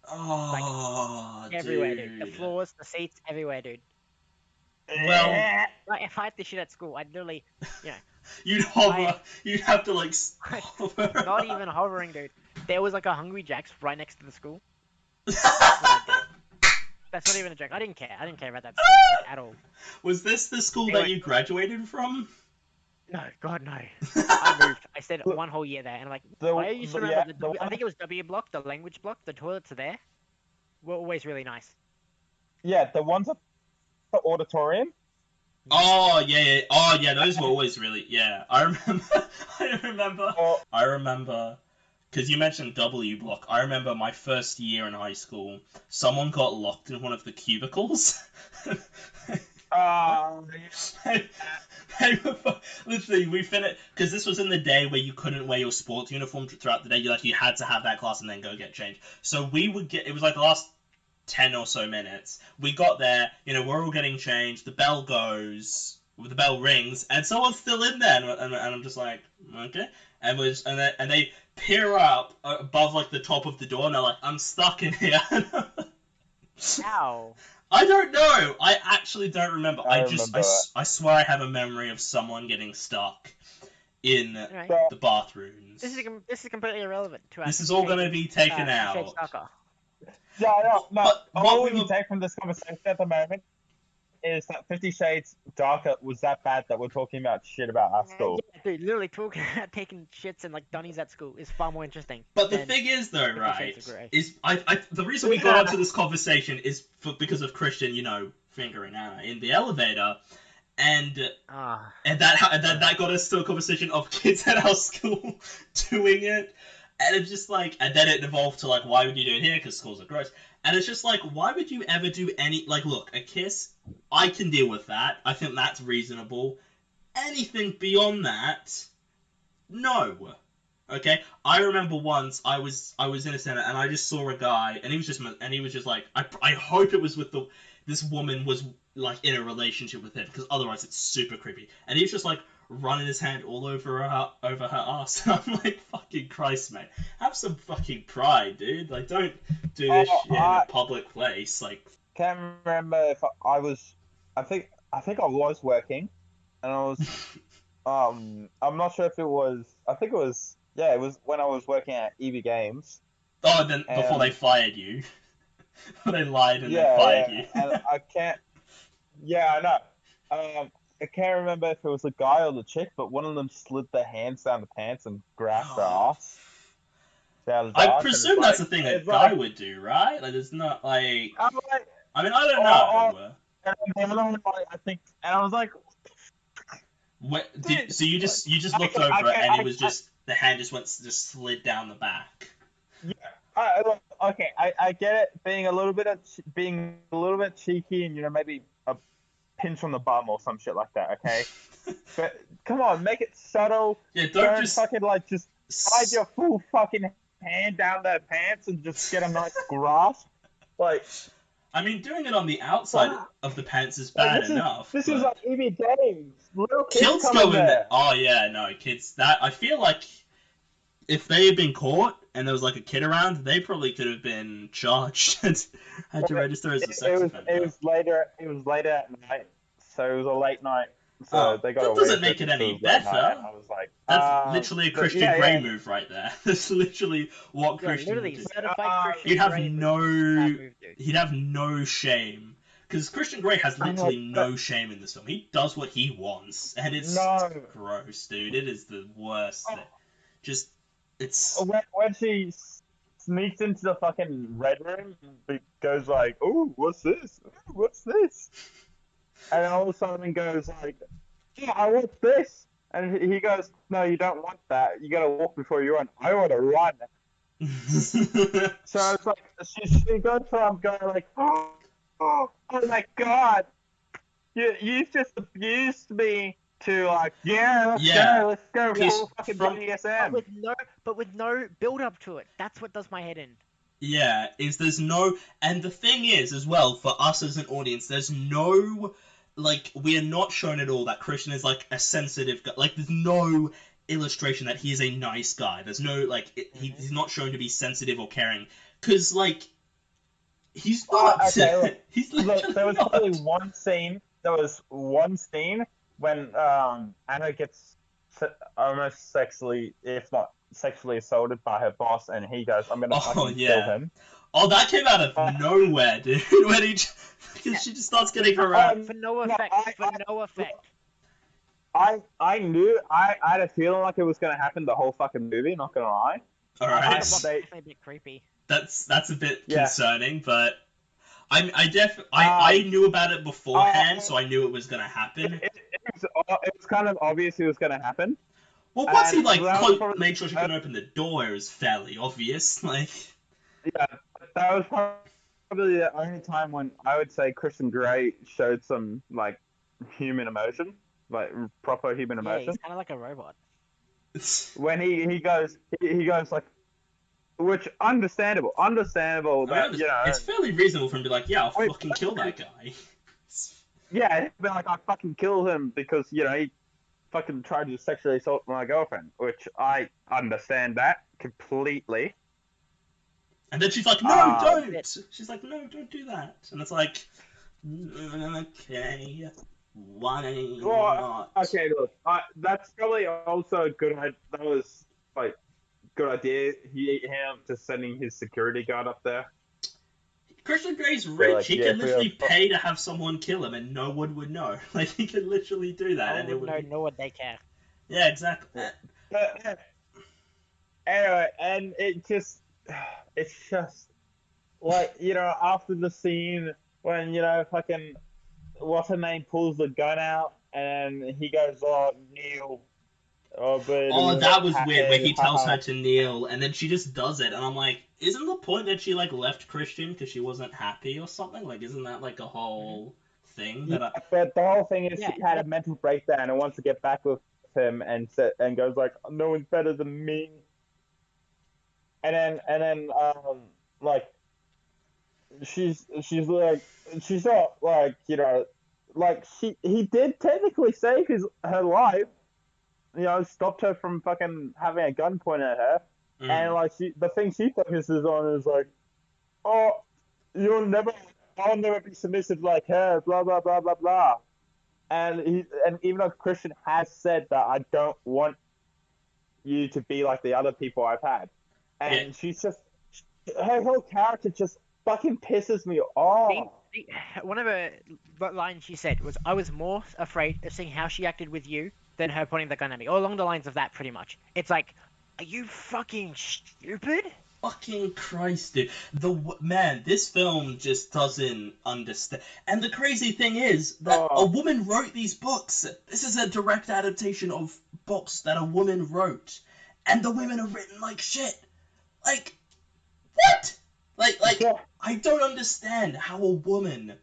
Oh, Everywhere, dude. The floors, the seats, everywhere, dude. Well, Like, if I had this shit at school, I'd literally, you'd hover. You'd have to like hover. not even hovering, dude. There was like a Hungry Jack's right next to the school. That's not even a joke. I didn't care. I didn't care about that school like, at all. Was this the school that Anyway. you graduated from? No, God, no. I moved. I stayed one whole year there, and like, I used to remember I think it was W block, the language block. The toilets are there. Were always really nice. Yeah, the ones at the auditorium. Oh yeah. Oh yeah. Those were always really yeah. I remember. Or I remember, because you mentioned W block. I remember my first year in high school, someone got locked in one of the cubicles. They were literally, we finished, because this was in the day where you couldn't wear your sports uniform throughout the day. You had to have that class and then go get changed. So we would get, it was like the last 10 or so minutes. We got there, we're all getting changed. The bell goes, the bell rings, and someone's still in there, and I'm just like, okay. And they peer up above like the top of the door, and they're like, I'm stuck in here. Ow. I don't know. I actually don't remember. I I remember that. I swear I have a memory of someone getting stuck in Anyway, the bathrooms. this is completely irrelevant to us. This is all going to be taken out. Yeah, no. But what All we we were- take from this conversation at the moment is that 50 Shades Darker was that bad that we're talking about shit about our school. Yeah, dude, literally talking about taking shits and like dunnies at school is far more interesting. But the than- thing is, though, 50 right, Shades of Grey. is the reason we got onto this conversation is because of Christian, fingering Anna in the elevator, and Ah, that got us to a conversation of kids at our school doing it, and it's just like, and then it evolved to like, why would you do it here? Because schools are gross, and it's just like, why would you ever do any look, a kiss? I can deal with that. I think that's reasonable. Anything beyond that, no. Okay, I remember once I was in a center and I just saw a guy and he was just like, I hope it was with this woman was like in a relationship with him, because otherwise it's super creepy. And he was just like running his hand all over her ass. And I'm like, fucking Christ, mate, have some fucking pride, dude. Like, don't do this shit in a public place. Like, Can't remember if I was. I think I was working, and I was I'm not sure if it was. I think it was. Yeah, it was when I was working at EV Games, Oh, and then before they and fired you. They lied and then yeah, fired yeah, you. and I can't. Yeah, I know. I can't remember if it was the guy or the chick, but one of them slid their hands down the pants and grasped her ass down his I ass, and presume that's the thing a it's guy like, would do, right? Like, it's not like. I'm like, I mean, I don't oh, know. and the other one, like, I think, and I was like, dude, So you just looked over it and it was just the hand just slid down the back. yeah, okay, I get it, being a little bit cheeky, and maybe a pinch on the bum or some shit like that, okay? But come on, make it subtle. Yeah, don't just. fucking like just slide your full fucking hand down their pants and just get a nice grasp. Like, I mean, doing it on the outside of the pants is like bad enough. this but is like EV Games. Little kids kids come in go in there. there. Oh yeah, no kids. That I feel like if they had been caught and there was like a kid around, they probably could have been charged and had to register as a sex offender. It was later. It was later at night, so it was a late night. So Oh, they got that away doesn't with make it any because it was late better. night, and I was like, That's literally a but Christian Grey move right there. That's literally what Yeah, Christian would literally do. certified Christian He'd have Grey no, move, dude. he'd have no shame. Because Christian Grey has literally no shame in this film. He does what he wants, and it's gross, dude. It is the worst thing. Just, it's... When she sneaks into the fucking red room, it goes like, "Ooh, what's this? Ooh, what's this?" And then all of a sudden goes like, "Yeah, I want this." And he goes, "No, you don't want that. You gotta walk before you run. I want to run." So it's like she goes from going like, oh my god, you just abused me to like, yeah, let's go, full fucking BDSM. But with no build up to it. That's what does my head in. Yeah, there's no... And the thing is, as well, for us as an audience, there's no... Like, we are not shown at all that Christian is, like, a sensitive guy. Like, there's no illustration that he is a nice guy. There's no, like... He's not shown to be sensitive or caring. Because, like... He's not. Okay, look. He's literally there was not. only one scene. There was one scene when Anna gets almost sexually, if not sexually assaulted by her boss, and he goes, "I'm gonna fucking kill him." Oh, that came out of nowhere, dude. When because she just starts getting around. For no effect. No effect. I knew. I had a feeling like it was gonna happen the whole fucking movie. Not gonna lie. All right. It's definitely a bit creepy. That's a bit concerning, but I knew about it beforehand, so I knew it was gonna happen. It was kind of obvious it was gonna happen. Well, once he made sure she couldn't open the door, it was fairly obvious. Like, yeah, that was probably the only time when I would say Christian Grey showed some like human emotion, like proper human emotion. Yeah, he's kind of like a robot. When he goes like, which understandable. That, it's fairly reasonable for him to be like, yeah, I'll fucking kill that guy. Yeah, he'd be like, I fucking killed him because he fucking tried to sexually assault my girlfriend, which I understand that completely. And then she's like, no, don't! She's like, no, don't do that. And it's like, okay, why not? Okay, look, that's probably also a good idea. That was, like, good idea. Him just sending his security guard up there. Christian Grey's rich. He can literally pay to have someone kill him, and no one would know. Like, he could literally do that, and it would. No one they care. Yeah, exactly. Anyway, and it's just like after the scene when fucking what's her name pulls the gun out and he goes, "Oh, Neil." Oh, that was weird, where he tells her to kneel, and then she just does it, and I'm like, isn't the point that she, like, left Christian because she wasn't happy or something? Like, isn't that, like, a whole thing? But the whole thing is she had a mental breakdown and wants to get back with him and goes, like, no one's better than me. And then, like, she's like, she's not, like, like, he did technically save her life. Stopped her from fucking having a gun pointed at her. And, like, the thing she focuses on is, like, oh, I'll never be submissive like her, blah, blah, blah, blah, blah. and even though Christian has said that I don't want you to be like the other people I've had, Yeah. and she's just her whole character just fucking pisses me off. One of her lines she said was, "I was more afraid of seeing how she acted with you than her pointing the gun at me," or along the lines of that, pretty much. It's like, are you fucking stupid? Fucking Christ, dude. Man, this film just doesn't understand. And the crazy thing is that a woman wrote these books. This is a direct adaptation of books that a woman wrote, and the women are written like shit. Like, what? Like, I don't understand how a woman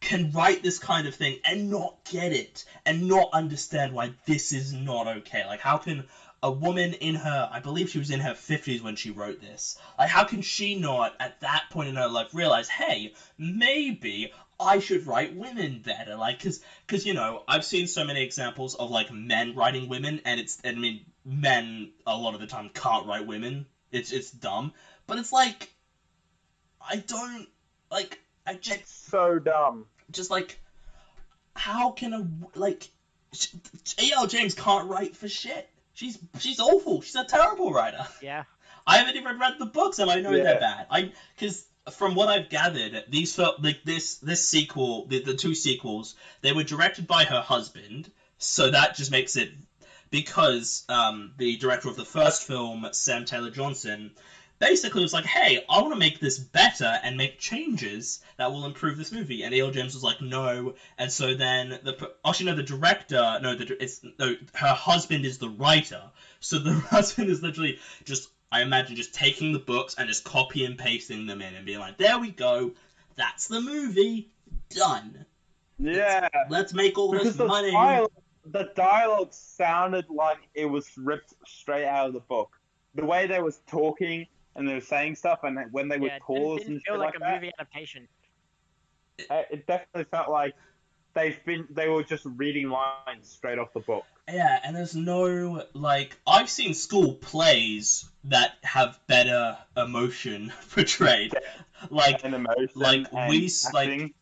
can write this kind of thing and not get it and not understand why this is not okay. Like, how can a woman in her, I believe she was in her 50s when she wrote this, like, how can she not at that point in her life realize, hey, maybe I should write women better? Like, because you know, I've seen so many examples of like men writing women, and I mean, men a lot of the time can't write women. It's dumb, but it's like, I don't like. I just It's so dumb. just like, how can A.L. James can't write for shit. She's awful. She's a terrible writer. Yeah. I haven't even read the books, and I know Yeah. they're bad. Because from what I've gathered, these felt like this sequel, the two sequels, they were directed by her husband, so that just makes it, because the director of the first film, Sam Taylor Johnson, basically was like, hey, I want to make this better and make changes that will improve this movie. And E.L. James was like, no. And so then the director, her husband is the writer. So the husband is literally just, I imagine, just taking the books and just copy and pasting them in and being like, there we go, that's the movie, done. Yeah. Let's make all Because this money. the dialogue sounded like it was ripped straight out of the book. The way they was talking and they were saying stuff, and when they would Yeah, pause didn't and feel shit like like a that, movie adaptation. it definitely felt like they were just reading lines straight off the book. Yeah, and there's no, like, I've seen school plays that have better emotion portrayed. Like, And emotion like and acting.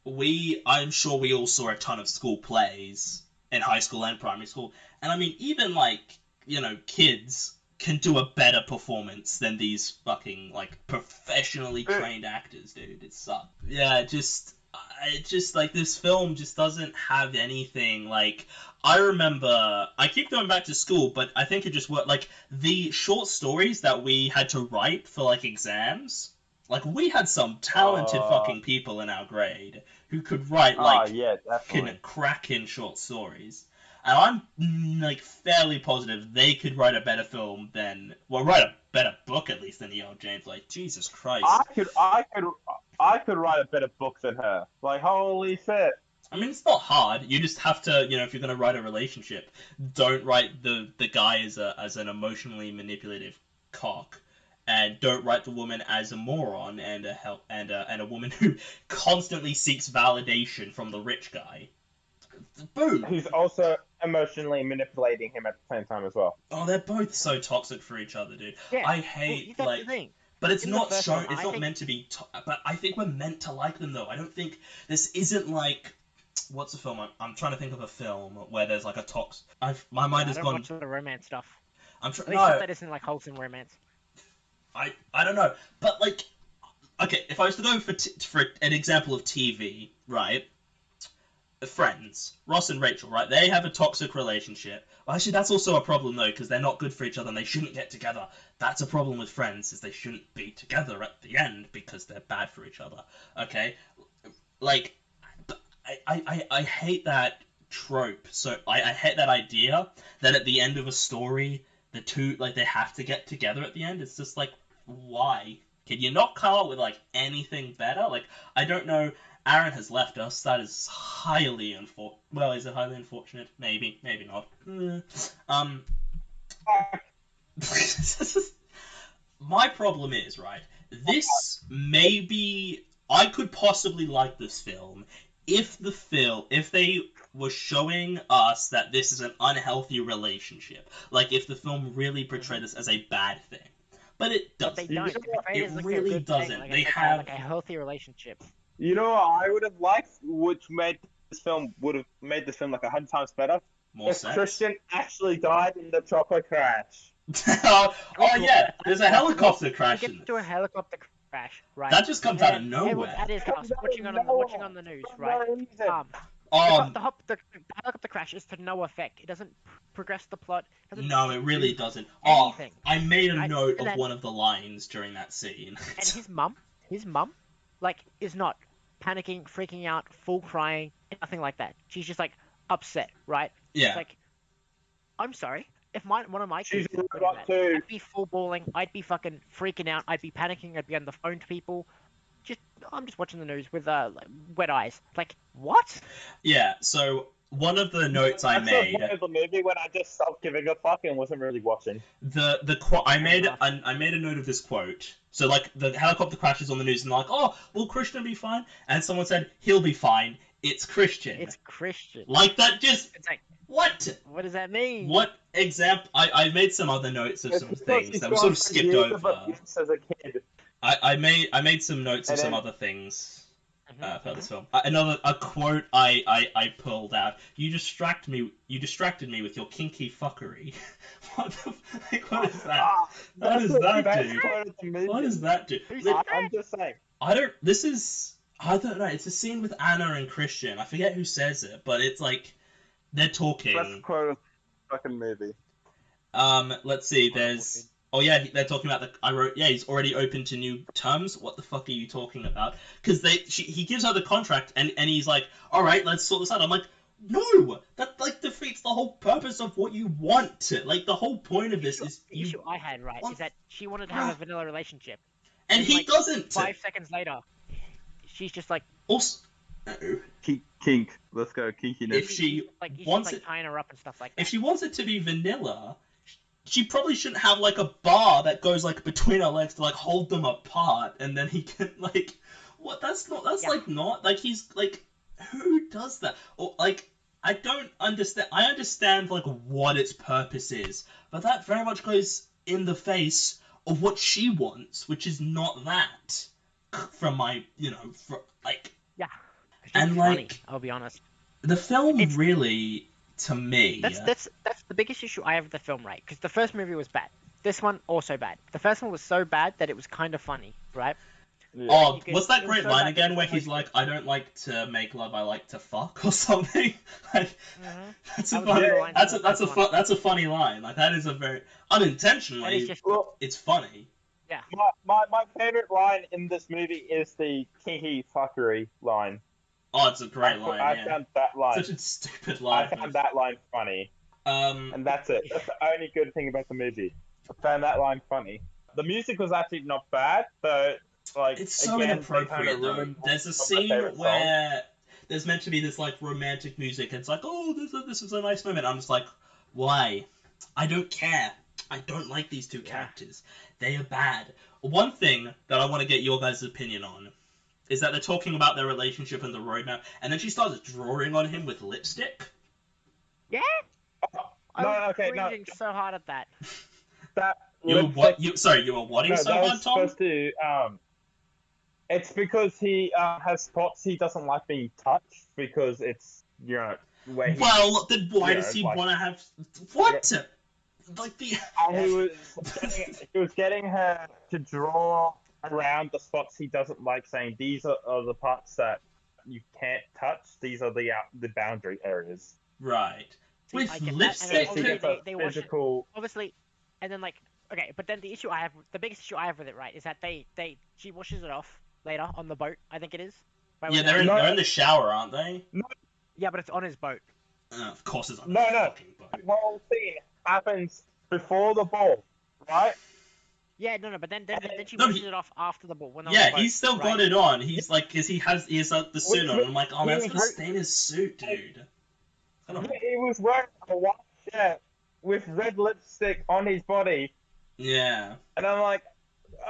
I'm sure we all saw a ton of school plays in high school and primary school. And I mean, even like, you know, kids can do a better performance than these fucking like professionally trained actors, dude. It sucks. Yeah, it just like, this film just doesn't have anything. Like, I remember, I keep going back to school, but I think it just worked. Like, the short stories that we had to write for like exams, like, we had some talented fucking people in our grade who could write like Yeah, definitely. cracking short stories. And I'm like fairly positive they could write a better film than, well, write a better book at least than E.L. James. Like, Jesus Christ. I could write a better book than her. Like, holy shit. I mean, it's not hard. You just have to, you know, if you're gonna write a relationship, don't write the guy as an emotionally manipulative cock, and don't write the woman as a moron and a woman who constantly seeks validation from the rich guy. Boom. Who's also emotionally manipulating him at the same time as well. Oh, they're both so toxic for each other, dude. Yeah. I hate, Well, that's like, the thing. but it's In the not first shown. one, It's I not think- meant to be. But I think we're meant to like them, though. I don't think this isn't like, what's the film? I'm trying to think of a film where there's like a my mind I has don't gone. watch the romance stuff. I'm trying. At least No, that isn't like wholesome romance. I don't know. But like, okay, if I was to go for an example of TV, right? Friends, Ross and Rachel, right? They have a toxic relationship. Well, actually, that's also a problem though, because they're not good for each other and they shouldn't get together. That's a problem with Friends, is they shouldn't be together at the end because they're bad for each other. Okay, like, I hate that trope. So I hate that idea that at the end of a story, the two, like, they have to get together at the end. It's just like, why? Can you not come up with like anything better? Like, I don't know. Aaron has left us. That is highly unfortunate. Well, is it highly unfortunate? Maybe, maybe not. My problem is, right, this maybe, I could possibly like this film if they were showing us that this is an unhealthy relationship. Like, if the film really portrayed this as a bad thing. But it But doesn't. they don't. They portray It as, like, a really good thing, doesn't. like They like have- like a healthy relationship. You know what I would have liked, which made this film would have made this film like 100 times better More if sense. Christian actually died in the chopper crash. Oh yeah, there's a helicopter crash We in get to a this. helicopter crash, right? That just comes And out of then everyone's nowhere. at his house, Comes out of watching nowhere. on the news, For right? no reason. The helicopter crash is to no effect. It doesn't progress the plot. Doesn't No, it really do doesn't. anything. I made a Right? note And of then- one of the lines during that scene. And his mum, like, is not panicking, freaking out, full crying, nothing like that. She's just like upset, right? Yeah. It's like, I'm sorry. If one of my She's kids was a doing robot that, too. I'd be full bawling. I'd be fucking freaking out. I'd be panicking. I'd be on the phone to people. I'm just watching the news with like, wet eyes. Like, what? Yeah, so one of the notes I That's the made, point of the movie when I just stopped giving a fuck and wasn't really watching. the quote I made enough. I made a note of this quote. So like the helicopter crashes on the news and they're like, oh, will Christian be fine? And someone said he'll be fine. It's Christian. It's Christian. Like that just It's like, what? what does that mean? What example? I made some other notes of It's some because things he's that were gone sort of for skipped years of over. abuse as a kid. I made some notes of And some then- other things. Mhm, For this mhm. film, a quote I pulled out. You distracted me with your kinky fuckery. What is that? Ah, What that's does the that best do? part of the movie. What does that do? Who's Look, that? I'm just saying. I don't know. It's a scene with Anna and Christian. I forget who says it, but it's like they're talking. Best quote of the fucking movie. Let's see. There's. Oh yeah, they're talking about the. I wrote. Yeah, he's already open to new terms. What the fuck are you talking about? Because he gives her the contract and he's like, all right, let's sort this out. I'm like, no, that like defeats the whole purpose of what you want. Like the whole point of this is The you. issue I had, right, want- is that she wanted to have a vanilla relationship. And and, he like, doesn't. 5 seconds later, she's just like, Also, no. Kink. Let's go kinkiness. If she he's wants just, like, it- tying her up and stuff like that. If she wants it to be vanilla, she probably shouldn't have like a bar that goes like between her legs to like hold them apart, and then he can like, what? That's Yeah. like not like he's like, who does that? Or like, I don't understand. I understand like what its purpose is, but that very much goes in the face of what she wants, which is not that. From my, like Yeah. It's and, just like, funny, I'll be honest. the film It's- really, to me. That's the biggest issue I have with the film, right? Because the first movie was bad. This one also bad. The first one was so bad that it was kind of funny, right? Yeah. Oh, You could- what's that it was great so line bad again that where it he's was like, I don't like to make love, I like to fuck, or something? Like, Mhm. that's That a was funny, one of the lines that's a, in the that's a first fu- that's a funny line. Like, that is a very, That unintentionally, is just Well, it's funny. my favorite line in this movie is the kinky fuckery line. Oh, it's a great line, I yeah. found that line. Such a stupid I line. found that line funny, Um, and that's it. That's the only good thing about the movie. I found that line funny. The music was actually not bad, but like it's so again, they inappropriate, kinda though. ruined There's a some of my scene favorite songs. where there's meant to be this, like, romantic music, and it's like, oh, this is a nice moment. I'm just like, why? I don't care. I don't like these two characters. They are bad. One thing that I want to get your guys' opinion on is that they're talking about their relationship and the roadmap, and then she starts drawing on him with lipstick. yeah. I No, was okay, no. cringing so hard at that. That You were lipstick- you were wanting No, so that hard, was Tom? supposed to. It's because he has spots he doesn't like being touched because it's where he. Well, then why Yeah, does he like- want to have what? Like the And he was getting her to draw around the spots he doesn't like, saying these are the parts that you can't touch. These are the boundary areas. right See, with I get that, and lipstick. then So obviously you get they the wash it, physical. obviously, and then like, okay, but then the biggest issue I have with it, right, is that she washes it off later on the boat, I think it is. Right, Yeah, when they're in, No. they're in the shower, aren't they? Yeah, but it's on his boat. Of course, it's on No, the no. fucking boat. The whole scene happens before the ball, right? Yeah, no, but then she No, washes he- it off after the ball when they're on Yeah, the boat, he's still right? got it on. He's like, cause he has the suit on. I'm like, oh man, it's gonna stain his suit, dude. I don't know. He was wearing a white shirt with red lipstick on his body, Yeah, and I'm like,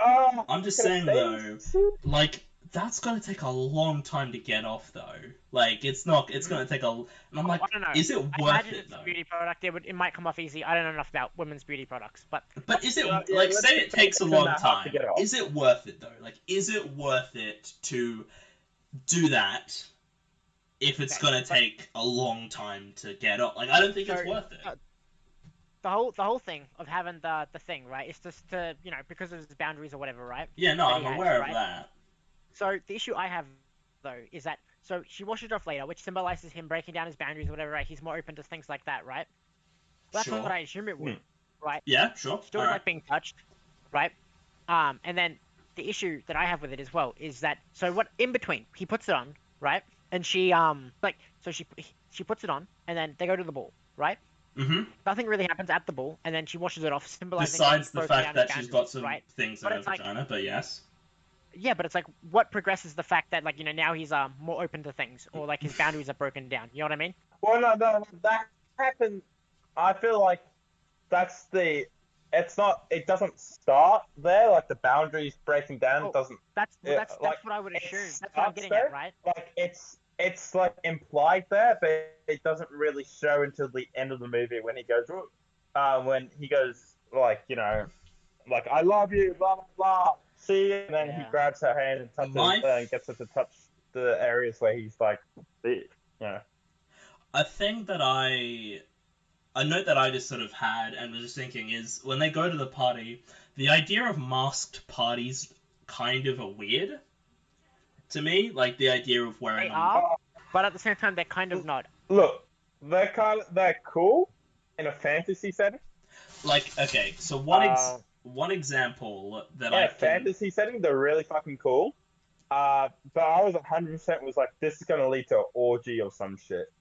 oh. I'm just it's saying gonna though, stain his suit. like that's gonna take a long time to get off though. Like it's not. It's gonna take a. And I'm like, I don't know. is it I worth imagine it it's a though? beauty product. It might come off easy. I don't know enough about women's beauty products, but But is it Yeah, like let's say it just takes a say long that hard time? to get off. Is it worth it though? Like, is it worth it to do that if it's Okay, gonna but- take a long time to get up. Like, I don't think it's So, worth it. the whole thing of having the thing, right, is just to, because of his boundaries or whatever, right? Yeah, no, that I'm he has, aware of right? that. So the issue I have though is that so she washes it off later, which symbolizes him breaking down his boundaries or whatever, right? He's more open to things like that, right? Well, that's Sure. what I assume it would, right? Yeah, sure. Still Alright. like being touched, right? And then the issue that I have with it as well is that so what in between he puts it on, right? And she she puts it on, and then they go to the ball, right? Mm-hmm. Nothing really happens at the ball, and then she washes it off, symbolizing that Besides he's the broken fact down that his she's got boundaries, some right? things in But her it's like, vagina, but yes. yeah, but it's like what progresses the fact that like now he's more open to things, or like his boundaries are broken down. You know what I mean? Well, no, that happened. I feel like that's the. It's not. It doesn't start there. Like the boundaries breaking down Oh, doesn't. That's Yeah, that's like, what I would it assume. That's what I'm starts getting at, there. right? Like it's like implied there, but it doesn't really show until the end of the movie when he goes like like I love you, blah blah blah. See, you," and then he Yeah. grabs her hand and touches, My gets her to touch the areas where he's like, a thing that a note that I just sort of had and was just thinking is when they go to the party, the idea of masked parties kind of a weird to me. Like the idea of wearing They a are, but at the same time they're kind of not. Look, they're cool in a fantasy setting. like okay, so one example that In I a can fantasy setting, they're really fucking cool. But I was 100% was like, this is gonna lead to an orgy or some shit.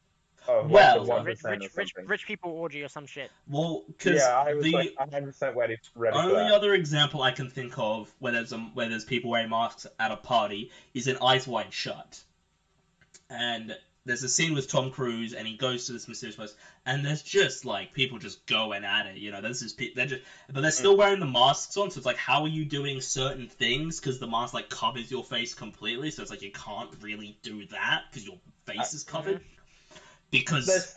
Of Well, like the Some 1% or something. Rich people orgy or some shit. well because Yeah, I was the like 100% ready for only that. other example I can think of where there's people wearing masks at a party is in Eyes Wide Shut. And there's a scene with Tom Cruise, and he goes to this mysterious place, and there's just like people just going at it. There's just but they're still wearing the masks on, so it's like, how are you doing certain things? Because the mask like covers your face completely, so it's like you can't really do that because your face is covered. Because There's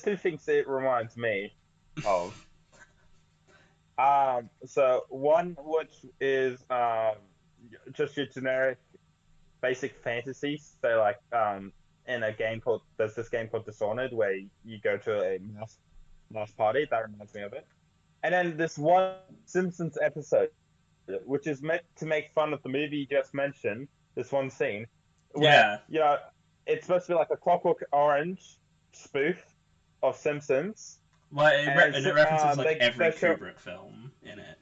two things it reminds me of. So one which is just your generic basic fantasies. So like in a game called there's this game called Dishonored where you go to a mass party. That reminds me of it. And then this one Simpsons episode, which is meant to make fun of the movie you just mentioned. This one scene, where it's supposed to be like a Clockwork Orange spoof of Simpsons. well, and it references like every they show, Kubrick film in it.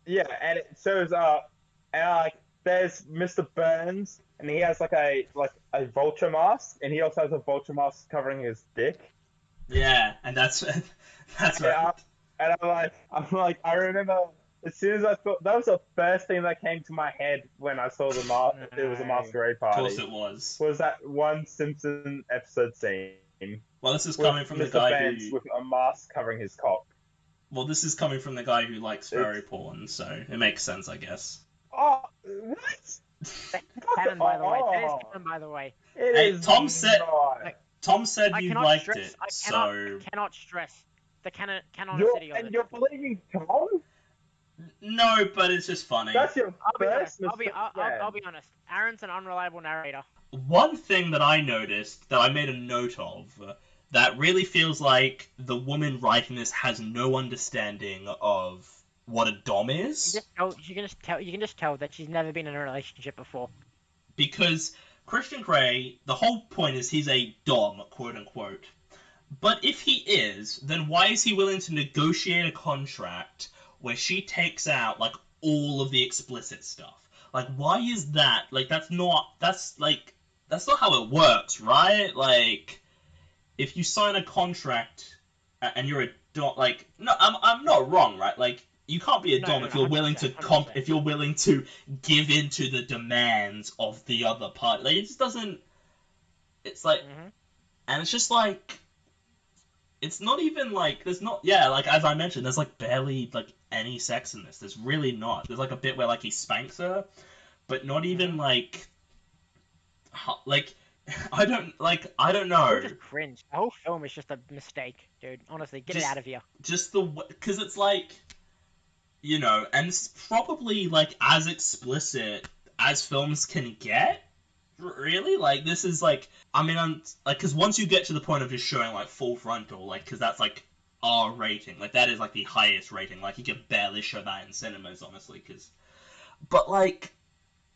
yeah, and it shows and like there's Mr. Burns, and he has like a vulture mask, and he also has a vulture mask covering his dick. Yeah, and that's that's right. And I'm like, I remember as soon as I thought that was the first thing that came to my head when I saw the it was a masquerade Of party. course it was. Was that one Simpson episode scene? Well, this is coming from the Mr. guy Burns who. with a mask covering his cock. Well, this is coming from the guy who likes furry porn, so it makes sense, I guess. Oh, what? Canon, by the way. That is canon, by the way. Hey, Tom said I you cannot liked stress. it, I cannot stress the canonicity of it. You're believing Tom? No, but it's just funny. That's your I'll be honest. first mistake. I'll be honest. Aaron's an unreliable narrator. One thing that I noticed that I made a note of that really feels like the woman writing this has no understanding of what a dom is. You can just tell that she's never been in a relationship before. Because Christian Grey, the whole point is he's a dom, quote unquote. But if he is, then why is he willing to negotiate a contract where she takes out like all of the explicit stuff? Like, why is that? Like, that's not how it works, right? Like, if you sign a contract and you're a dom, like, no, I'm not wrong, right? Like, you can't be a dom if you're willing to 100%. if you're willing to give in to the demands of the other party. Like, it just doesn't. It's like, and it's just like, it's not even like there's not like as I mentioned, there's like barely like any sex in this. There's really not. There's like a bit where like he spanks her, but not even like I don't know. Just cringe. The whole film is just a mistake, dude. Honestly, get it out of here. Just because it's like, and it's probably like as explicit as films can get, really? Like, this is like, I mean, I'm like, because once you get to the point of just showing like full frontal, like, because that's like R rating, like that is like the highest rating. Like, you can barely show that in cinemas, honestly, but like.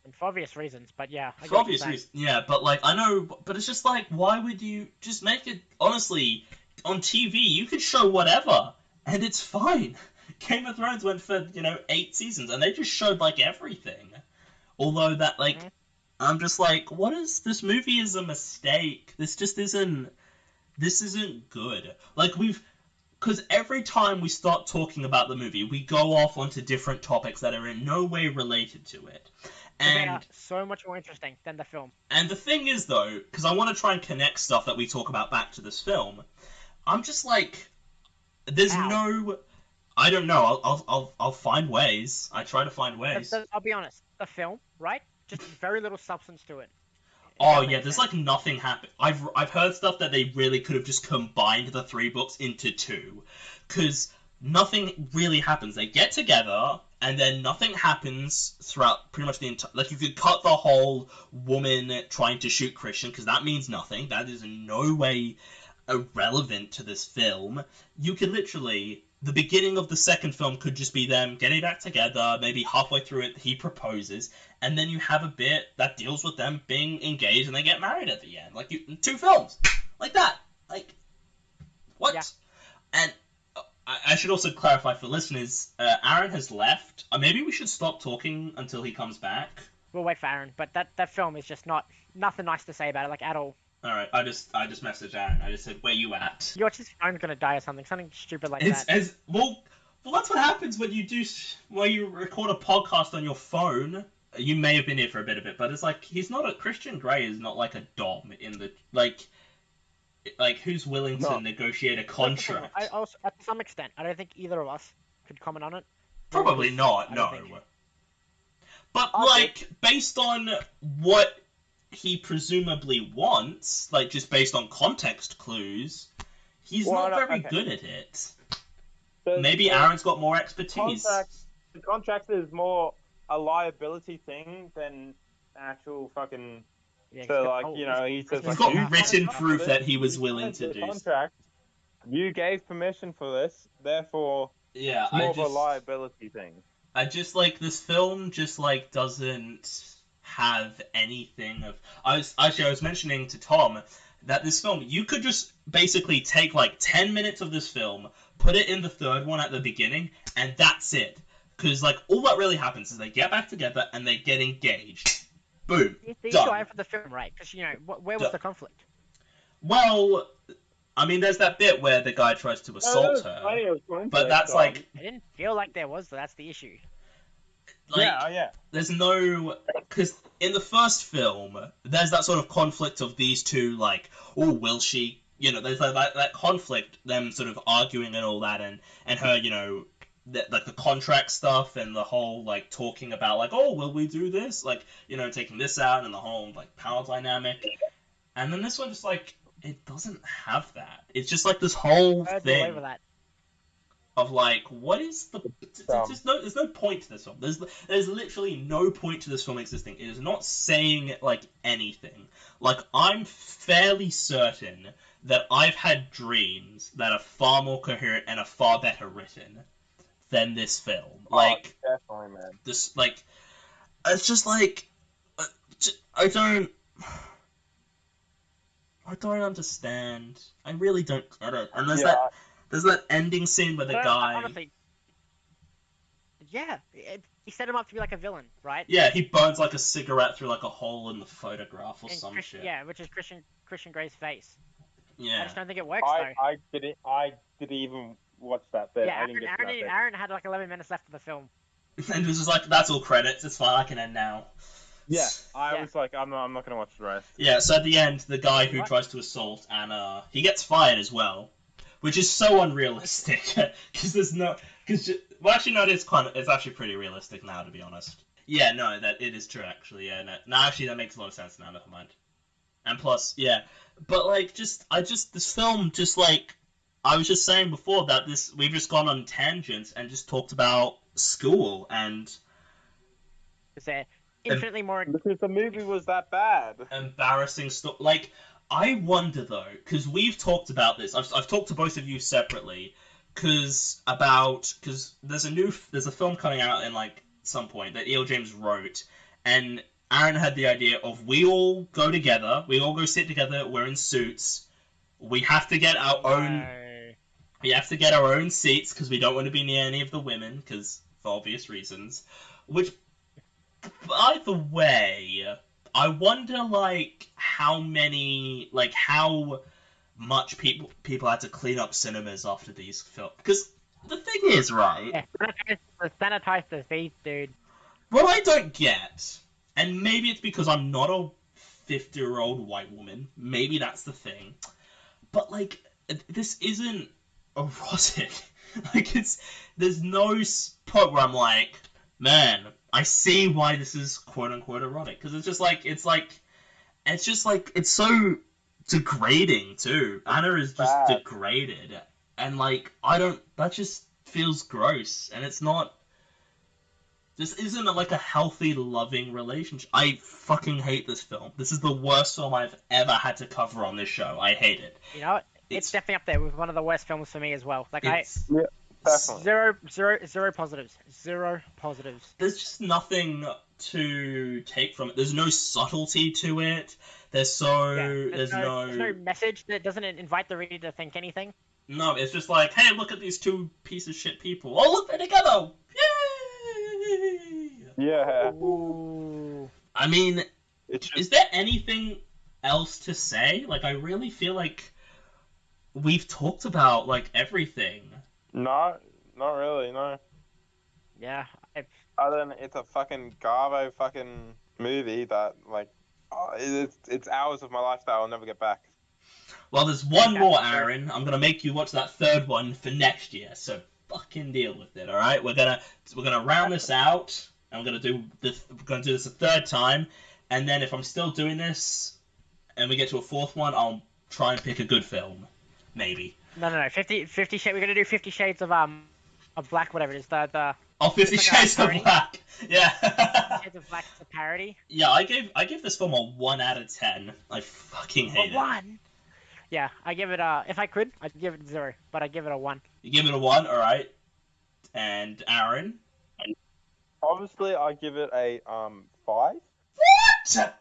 And for obvious reasons, but yeah, I get For what you're obvious saying. reasons, yeah, but like I know, but it's just like, why would you just make it? Honestly, on TV, you could show whatever, and it's fine. Game of Thrones went for 8 seasons, and they just showed like everything. Although that like, I'm just like, what is this movie? Is a mistake. This just isn't. This isn't good. Like because every time we start talking about the movie, we go off onto different topics that are in no way related to it. They are And so much more interesting than the film. And the thing is, though, because I want to try and connect stuff that we talk about back to this film, I'm just like, there's How? no, I don't know. I'll find ways. I try to find ways. I'll be honest. The film, right? Just very little substance to it. Oh yeah, there's like nothing happen. I've heard stuff that they really could have just combined the 3 books into 2, because nothing really happens. They get together, and then nothing happens throughout pretty much the entire. Like, you could cut the whole woman trying to shoot Christian, because that means nothing. That is in no way irrelevant to this film. You could literally. The beginning of the second film could just be them getting back together. Maybe halfway through it, he proposes, and then you have a bit that deals with them being engaged and they get married at the end. Like 2 films, like that. Like what? Yeah. And I should also clarify for listeners, Aaron has left. Maybe we should stop talking until he comes back. We'll wait for Aaron, but that film is just nothing nice to say about it, like, at all. Alright, I just messaged Aaron. I just said, where you at? Your phone's gonna die or something stupid like that. Well, that's what happens when you record a podcast on your phone. You may have been here for a bit of it, but it's like, Christian Grey is not like a dom in the, like who's willing to negotiate a contract? I also, to some extent, I don't think either of us could comment on it. Probably not, no. But, like, based on what he presumably wants, like, just based on context clues, he's not very good at it. Maybe Aaron's got more expertise. The contract is more a liability thing than actual fucking. Yeah, so, like, he says, he's got written proof that he was willing to do. Contract. You gave permission for this, therefore, it's more of a liability thing. I just, like, this film just, like, doesn't have anything of. I was mentioning to Tom that this film, you could just basically take like 10 minutes of this film, put it in the third one at the beginning, and that's it. Because like all that really happens is they get back together and they get engaged. Boom. The done. issue I have for the film, right? Because where was the conflict? Well, I mean, there's that bit where the guy tries to assault her, but that's like. I didn't feel like there was. That's the issue. Like, yeah. There's no, because in the first film, there's that sort of conflict of these two, like, oh, will she, there's that conflict, them sort of arguing and all that, and her, like the contract stuff and the whole, like, talking about, like, oh, will we do this, like, taking this out and the whole, like, power dynamic, and then this one just, like, it doesn't have that. It's just, like, this whole thing. Over that. Of like, what is the? There's no point to this film. There's literally no point to this film existing. It is not saying like anything. Like, I'm fairly certain that I've had dreams that are far more coherent and are far better written than this film. Like, definitely, man. This like, it's just like, I don't understand. I really don't get it. And there's that ending scene where the guy. Honestly, yeah, he set him up to be like a villain, right? Yeah, he burns like a cigarette through like a hole in the photograph or some shit. Yeah, which is Christian Grey's face. Yeah. I just don't think it works though. I didn't even watch that bit. Yeah, I didn't get to that bit. Aaron had like 11 minutes left of the film. And it was just like, that's all credits. It's fine. I can end now. Yeah, I was like, I'm not gonna watch the rest. Yeah. So at the end, the guy who tries to assault Anna, he gets fired as well. Which is so unrealistic, because well, actually, no, it's actually pretty realistic now, to be honest. Yeah, no, that it is true, actually. Yeah, no, actually, that makes a lot of sense now. Never mind. And plus, yeah, but like, this film, just like I was just saying before, that we've just gone on tangents and just talked about school and. infinitely more. Because the movie was that bad. embarrassing stuff. Like, I wonder though, because we've talked about this. I've talked to both of you separately, because there's a film coming out in like some point that E.L. James wrote, and Aaron had the idea of we all go together, we all go sit together, we're in suits, we have to get our own. No. We have to get our own seats because we don't want to be near any of the women, because for obvious reasons. Which, either way, I wonder like how much people had to clean up cinemas after these films. Because the thing is, right? Yeah, sanitize the seats, dude. What I don't get, and maybe it's because I'm not a 50-year-old white woman. Maybe that's the thing. But like, this isn't erotic. Like, there's no point where I'm like, man, I see why this is quote unquote erotic, because it's so degrading too. Anna is just Bad. degraded, and like that just feels gross, and it's not. This isn't like a healthy, loving relationship. I fucking hate this film. This is the worst film I've ever had to cover on this show. I hate it. You know, it's definitely up there with one of the worst films for me as well. Like Definitely. zero positives. Zero positives. There's just nothing to take from it. There's no subtlety to it. There's no message that doesn't invite the reader to think anything. No, it's just like, hey, look at these two piece of shit people. Oh, look, they're together. Yay! Yeah. Ooh. I mean, It's just, is there anything else to say? Like, I really feel like we've talked about like everything. not really, no. Yeah. Other than it's a fucking Garbo fucking movie that, like, it's hours of my life that I'll never get back. Well, there's one more, Aaron. I'm gonna make you watch that third one for next year. So fucking deal with it, all right? We're gonna round this out, and we're gonna do this a third time, and then if I'm still doing this, and we get to a fourth one, I'll try and pick a good film, maybe. No. 50 Shades. We're gonna do 50 Shades of Black, whatever it is. The Oh, 50 it's like a Shades of parody. Black. Yeah. 50 Shades of Black is a parody. Yeah, I gave this film a 1 out of 10. I fucking hate it. 1. Yeah, I give it if I could, I'd give it 0, but I give it a 1. You give it a 1, all right. And Aaron. Obviously, I give it a 5. What?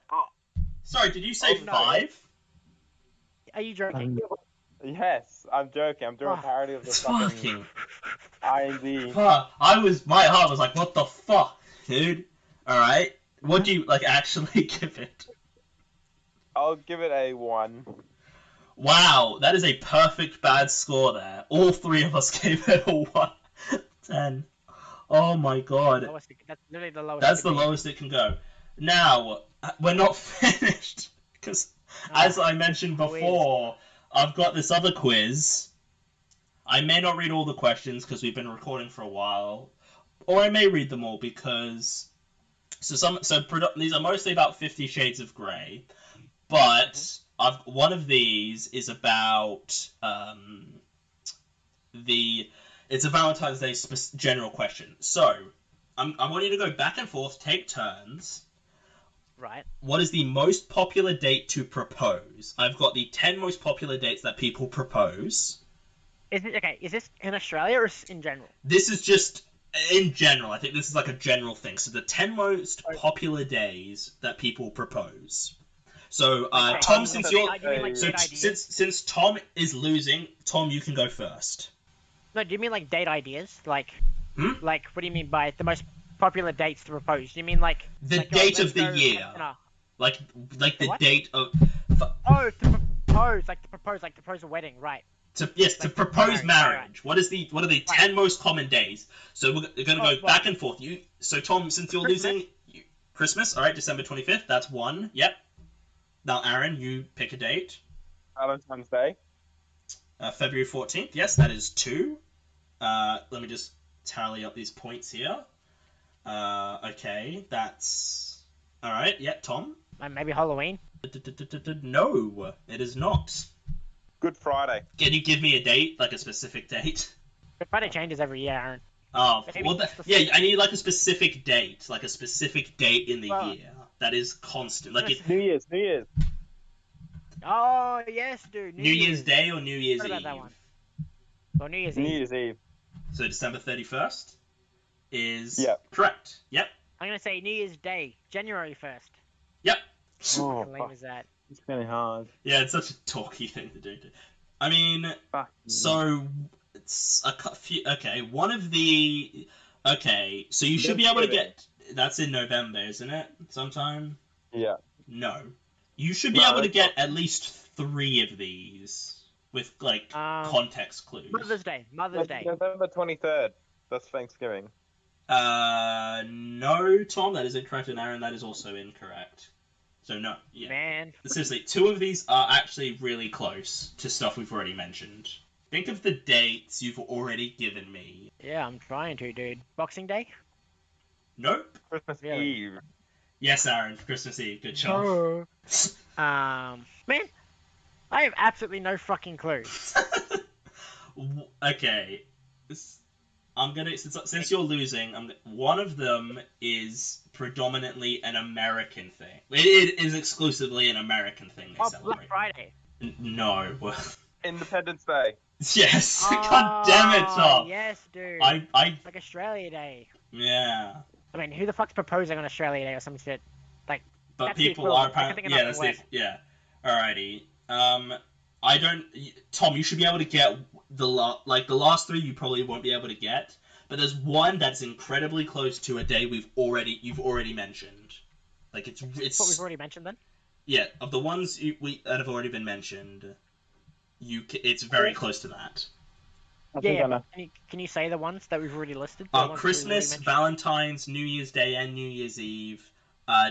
Sorry, did you say Oh, no. 5? Are you joking? Yes, I'm joking. I'm doing a parody of the fucking IND. Fuck. My heart was like, what the fuck, dude? Alright. What do you, like, actually give it? I'll give it a 1. Wow, that is a perfect bad score there. All three of us gave it a 1. 10. Oh my god. That's literally the lowest. That's the lowest it can go. Now, we're not finished. Because, as I mentioned before, I've got this other quiz. I may not read all the questions because we've been recording for a while. Or I may read them all because... these are mostly about 50 Shades of Grey. But one of these is about it's a Valentine's Day general question. So, I want you to go back and forth, take turns. Right. What is the most popular date to propose? I've got the 10 most popular dates that people propose. Is this in Australia or in general? This is just in general. I think this is like a general thing. So the 10 most popular days that people propose. So, Tom, since since Tom is losing, Tom, you can go first. No, do you mean like date ideas? Like, Hmm? like what do you mean by the most popular dates to propose? Do you mean like The like, date let's of the go year. have dinner? Like the What? date of Oh, to propose a wedding, right? to Like propose marriage, marriage. What are the 10 most common days? So we're gonna go well, back and forth. So Tom, since you're Christmas. losing, Christmas. All right, December 25th. That's 1. Yep. Now, Aaron, you pick a date. Valentine's Day. February 14th. Yes, that is 2. Let me just tally up these points here. Okay, that's all right. Yeah, Tom. Maybe Halloween. No, it is not. Good Friday. Can you give me a date, like a specific date? But Friday changes every year, Aaron. Oh, Maybe well, it's the yeah, same. I need like a specific date in the Well- year that is constant. Like it, New Year's. Oh yes, dude. New Year's Day or New Year's What about Eve. that one? Well, New Year's New Eve. Year's Eve. So December 31st is Yep. correct. Yep. I'm gonna say New Year's Day, January 1st. Yep. Oh, How lame is that? it's really hard. Yeah, it's such a talky thing to do. I mean, Fuck. so it's few. Okay, one of the. Okay, so you should be able to get. That's in November, isn't it? Sometime. Yeah. No, you should be No, able to that's get at least 3 of these with like context clues. Mother's Day. Mother's Day. November 23rd. That's Thanksgiving. No, Tom, that is incorrect, and Aaron, that is also incorrect. So no, yeah. Man. Seriously, 2 of these are actually really close to stuff we've already mentioned. Think of the dates you've already given me. Yeah, I'm trying to, dude. Boxing Day. Nope. Christmas Really? Eve. Yes, Aaron, Christmas Eve. Good job. Man, I have absolutely no fucking clue. Okay. I'm gonna since you're losing, one of them is predominantly an American thing. It is exclusively an American thing they Oh, celebrate. Black Friday. No. Independence Day. Yes. God damn it, Tom. Yes, dude. I Like Australia Day. yeah. I mean, who the fuck's proposing on Australia Day or some shit? Like, But that's the people are equivalent. I can apparently think of yeah, nothing that's worse. yeah. Alrighty. I don't. Tom, you should be able to get the last 3. You probably won't be able to get, but there's one that's incredibly close to a day you've already mentioned. Like it's That's what we've already mentioned then. yeah, of the ones that have already been mentioned, it's very close to that. I Yeah, think I know. but can you say the ones that we've already listed? The ones that we've Christmas, already mentioned? Valentine's, New Year's Day, and New Year's Eve.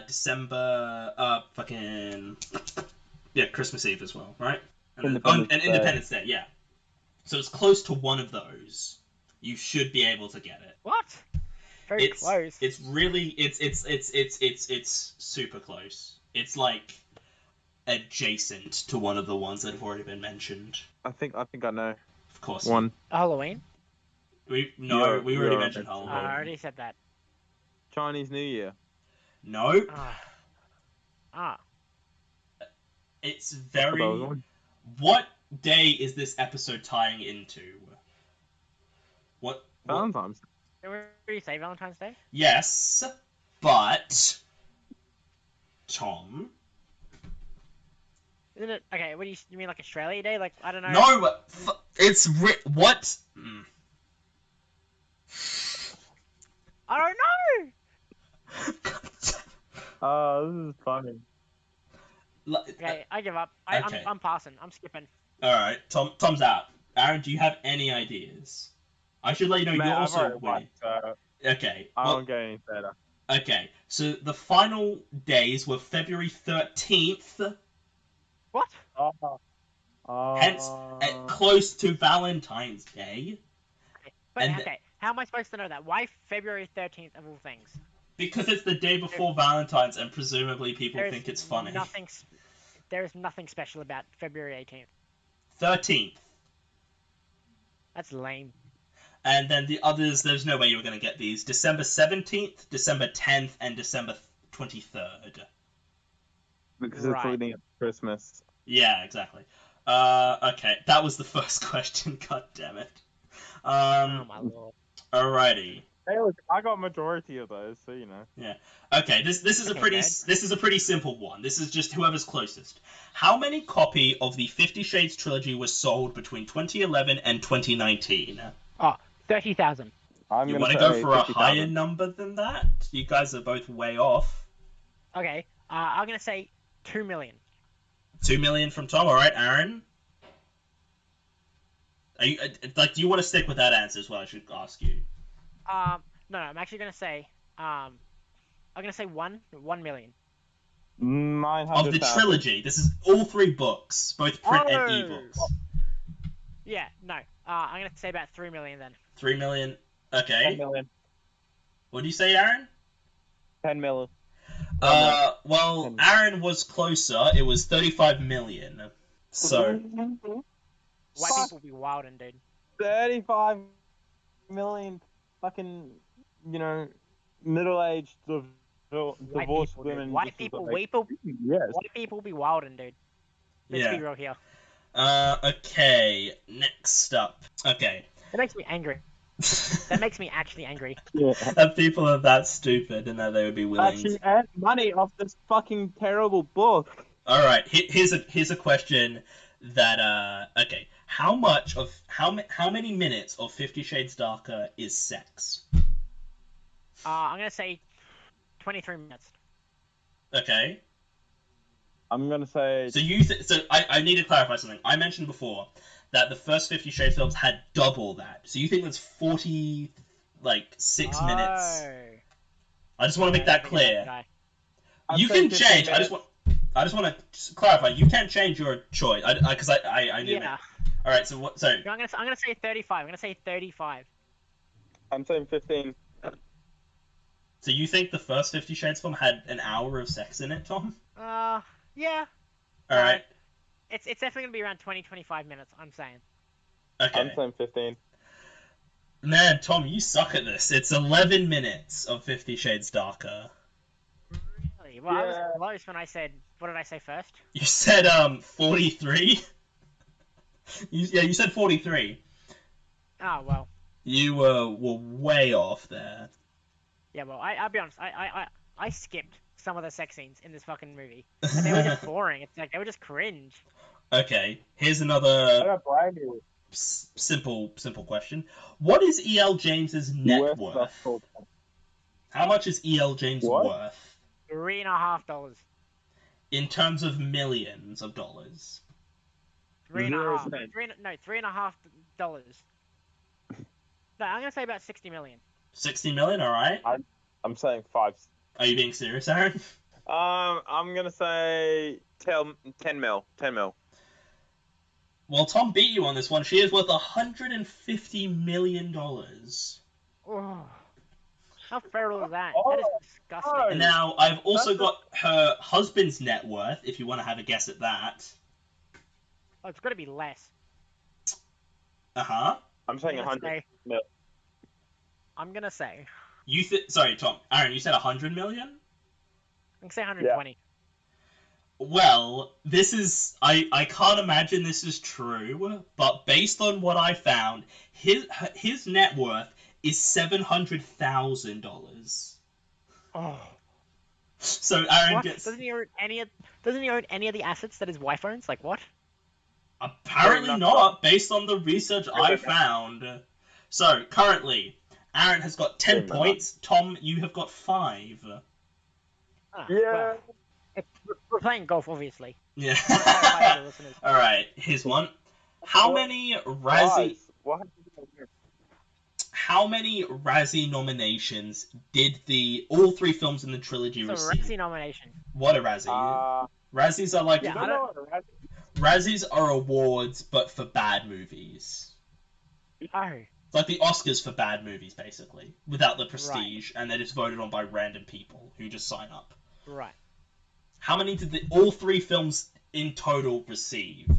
December, Christmas Eve as well, right? And Independence Day, yeah. So it's close to one of those. You should be able to get it. What? Very close. It's really it's super close. It's like adjacent to one of the ones that have already been mentioned. I think I know. Of course. One. Halloween? We already mentioned I Halloween. already said that. Chinese New Year. Nope. Ah. It's very. What day is this episode tying into? What? Valentine's. Did we already say Valentine's Day? Yes, but Tom. Isn't it? Okay, what do you mean, like Australia Day? Like, I don't know. No, it's what? I don't know! Oh, this is funny. Okay, I give up. Okay. I'm passing. I'm skipping. All right, Tom's out. Aaron, do you have any ideas? I should let you know Man, you're I've also already winning. won, so Okay. I Well, don't get any better. okay. So the final days were February 13th, What? hence close to Valentine's Day, But, And- okay, how am I supposed to know that? Why February 13th of all things? because it's the day before Valentine's, and presumably people There is think it's funny. There is nothing special about February 18th. 13th. That's lame. And then the others, there's no way you were going to get these. December 17th, December 10th, and December 23rd. Because Right. it's leading up to Christmas. Yeah, exactly. Okay, that was the first question. God damn it. Oh my lord. Alrighty. Hey, look, I got majority of those, so you know. Okay, this is a Okay, pretty Dad. this is a pretty simple one. This is just whoever's closest. How many copy of the 50 Shades trilogy was sold between 2011 and 2019? 30,000. I'm You gonna want to go say for a 50,000. higher number than that? You guys are both way off. Okay, I'm gonna say 2 million. 2 million from Tom. All right, Aaron. Are you do you want to stick with that answer? Is what I should ask you. No, I'm actually gonna say, I'm gonna say 1 million. 900,000. Of the trilogy, this is all 3 books, both print and Oh! ebooks. Yeah, no. I'm gonna say about 3 million then. 3 million. 10 Okay. million. What do you say, Aaron? 10 million. Well, Aaron was closer. It was 35 million. So, White people be wildin', dude. 35 million fucking, middle-aged divorced people, dude. women. White just people, like, yes. white people be wildin', dude. Let's be Yeah. real here. Okay. Next up. Okay. That makes me angry. That makes me actually angry. Yeah. That people are that stupid and that they would be willing. Actually, earn money off this fucking terrible book. All right. Here's a question that okay. How many minutes of 50 Shades Darker is sex? I'm gonna say 23 minutes. Okay. I'm gonna say. So I need to clarify something. I mentioned before that the first 50 Shades films had double that. So you think that's 46 minutes? I just want to make that clear. I'm You saying can 15 change. minutes. I just want to clarify. You can change your choice. Because I knew Yeah. it. All right. So what? So No, I'm gonna say 35. I'm gonna say 35. I'm saying 15. so you think the first 50 Shades film had an hour of sex in it, Tom? Yeah. All right. It's definitely gonna be around 20-25 minutes. I'm saying. Okay. I'm saying 15. Man, Tom, you suck at this. It's 11 minutes of 50 Shades Darker. Really? Well, I was Yeah. close when I said. What did I say first? You said 43. You said 43. Oh well. You were way off there. Yeah, well, I'll be honest. I skipped some of the sex scenes in this fucking movie, and they were just boring. It's like they were just cringe. Okay, here's I another don't blame you. simple question. What is E.L. James's net US worth? stuff called- How much is E.L. James What? worth $3.50. in terms of millions of dollars? Three and a Zero half. cents. $3.50. No, I'm gonna say about 60 million. 60 million. All right. I'm saying 5. Are you being serious, Aaron? I'm gonna say 10 mil. 10 mil. Well, Tom beat you on this one. She is worth $150 million. Oh, how feral is that? Oh, That is disgusting. no. And now I've also That's got her husband's net worth. If you want to have a guess at that. Oh, it's gotta be less. Uh-huh. I'm saying I'm gonna 100 say- mil. I'm gonna say. Sorry, Tom. Aaron, you said 100 million? I'm gonna say 120. Well, this is I can't imagine this is true, but based on what I found, his net worth is $700,000. Oh. So Aaron What? gets Doesn't he own any of the assets that his wife owns? Like what? apparently Very not based on the research I found. So currently, Aaron has got 10 Very much. points. Tom, you have got 5. Ah, Yeah. well, we're playing golf, obviously. Yeah. I wanna clarify to the listeners. All right, here's one. How What? many Razzie? Guys, what happened here? How many Razzie nominations did all 3 films in the trilogy It's a receive? Razzie nomination. What a Razzie? Razzies are like Yeah, I know don't. what a Razzie- Razzies are awards, but for bad movies. Oh, It's like the Oscars for bad movies, basically, without the prestige, and they're just voted on by random people who just sign up. right. How many did all 3 films in total receive?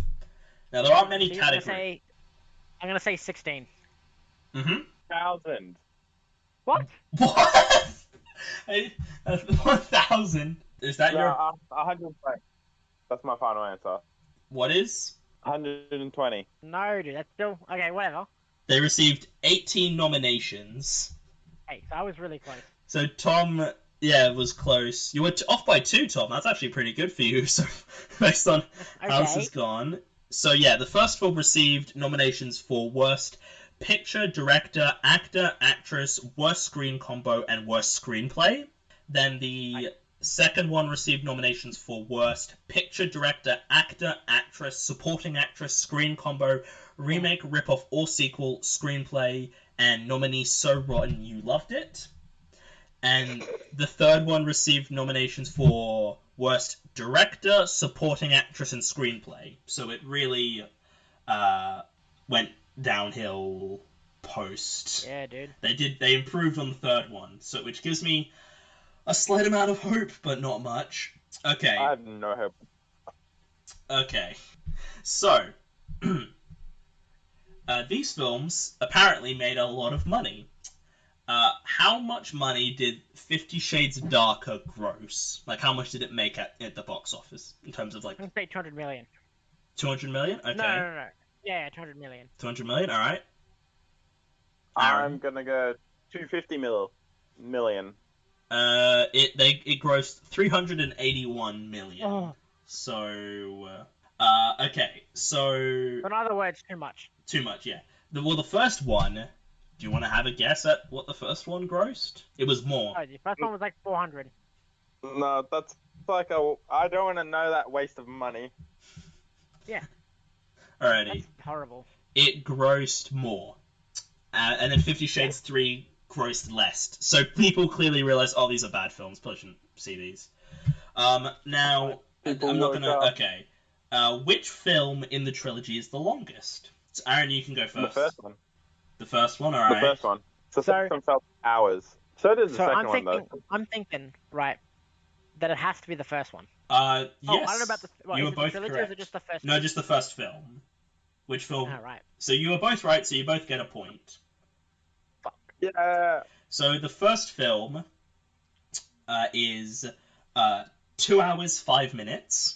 Now there aren't many So categories. I'm gonna say 16. Mm-hmm. 1,000. What? What? 1,000. Is that your? 120. That's my final answer. What is? 120. No, dude. That's still okay. Whatever. They received 18 nominations. Hey, so I was really close. So Tom, yeah, was close. You were off by 2, Tom. That's actually pretty good for you. So based on how this has gone. So yeah, the first film received nominations for Worst Picture, Director, Actor, Actress, Worst Screen Combo, and Worst Screenplay. Then the second one received nominations for Worst Picture, Director, Actor, Actress, Supporting Actress, Screen Combo, Remake, Ripoff, or Sequel, Screenplay, and nominee So Rotten You Loved It. And the third one received nominations for Worst Director, Supporting Actress, and Screenplay. So it really went downhill post. Yeah, dude. They improved on the third one, so which gives me a slight amount of hope, but not much. Okay. I have no hope. Okay. So these films apparently made a lot of money. How much money did 50 Shades Darker gross? Like, how much did it make at the box office in terms of like I'm gonna say 200 million. 200 million? Okay. No. Yeah, 200 million. 200 million. All right. I'm Aaron? gonna go 250 million. It grossed 381 million. Oh. So, okay. So In other words, too much. too much, yeah. The first one. Do you want to have a guess at what the first one grossed? It was more. Oh, the first one was like 400. No, that's like I don't want to know that waste of money. Yeah, Alrighty. that's horrible. It grossed more. And then 50 Shades 3 grossed less. So people clearly realized, oh, these are bad films. Probably shouldn't see these. Now, People I'm not woke gonna. up. Okay. Which film in the trilogy is the longest? So Aaron, you can go first. The first one. The first one, The alright. first one. So first one felt hours. So did the So second I'm one thinking, though. I'm thinking, right, that it has to be the first one. Yes. Oh, I don't know about the. What, you is were it the both trilogy correct. or is it just the first? No, just the first film. Which film? Oh, right. So you were both right. So you both get a point. Fuck. Yeah. So the first film is 2 hours 5 minutes.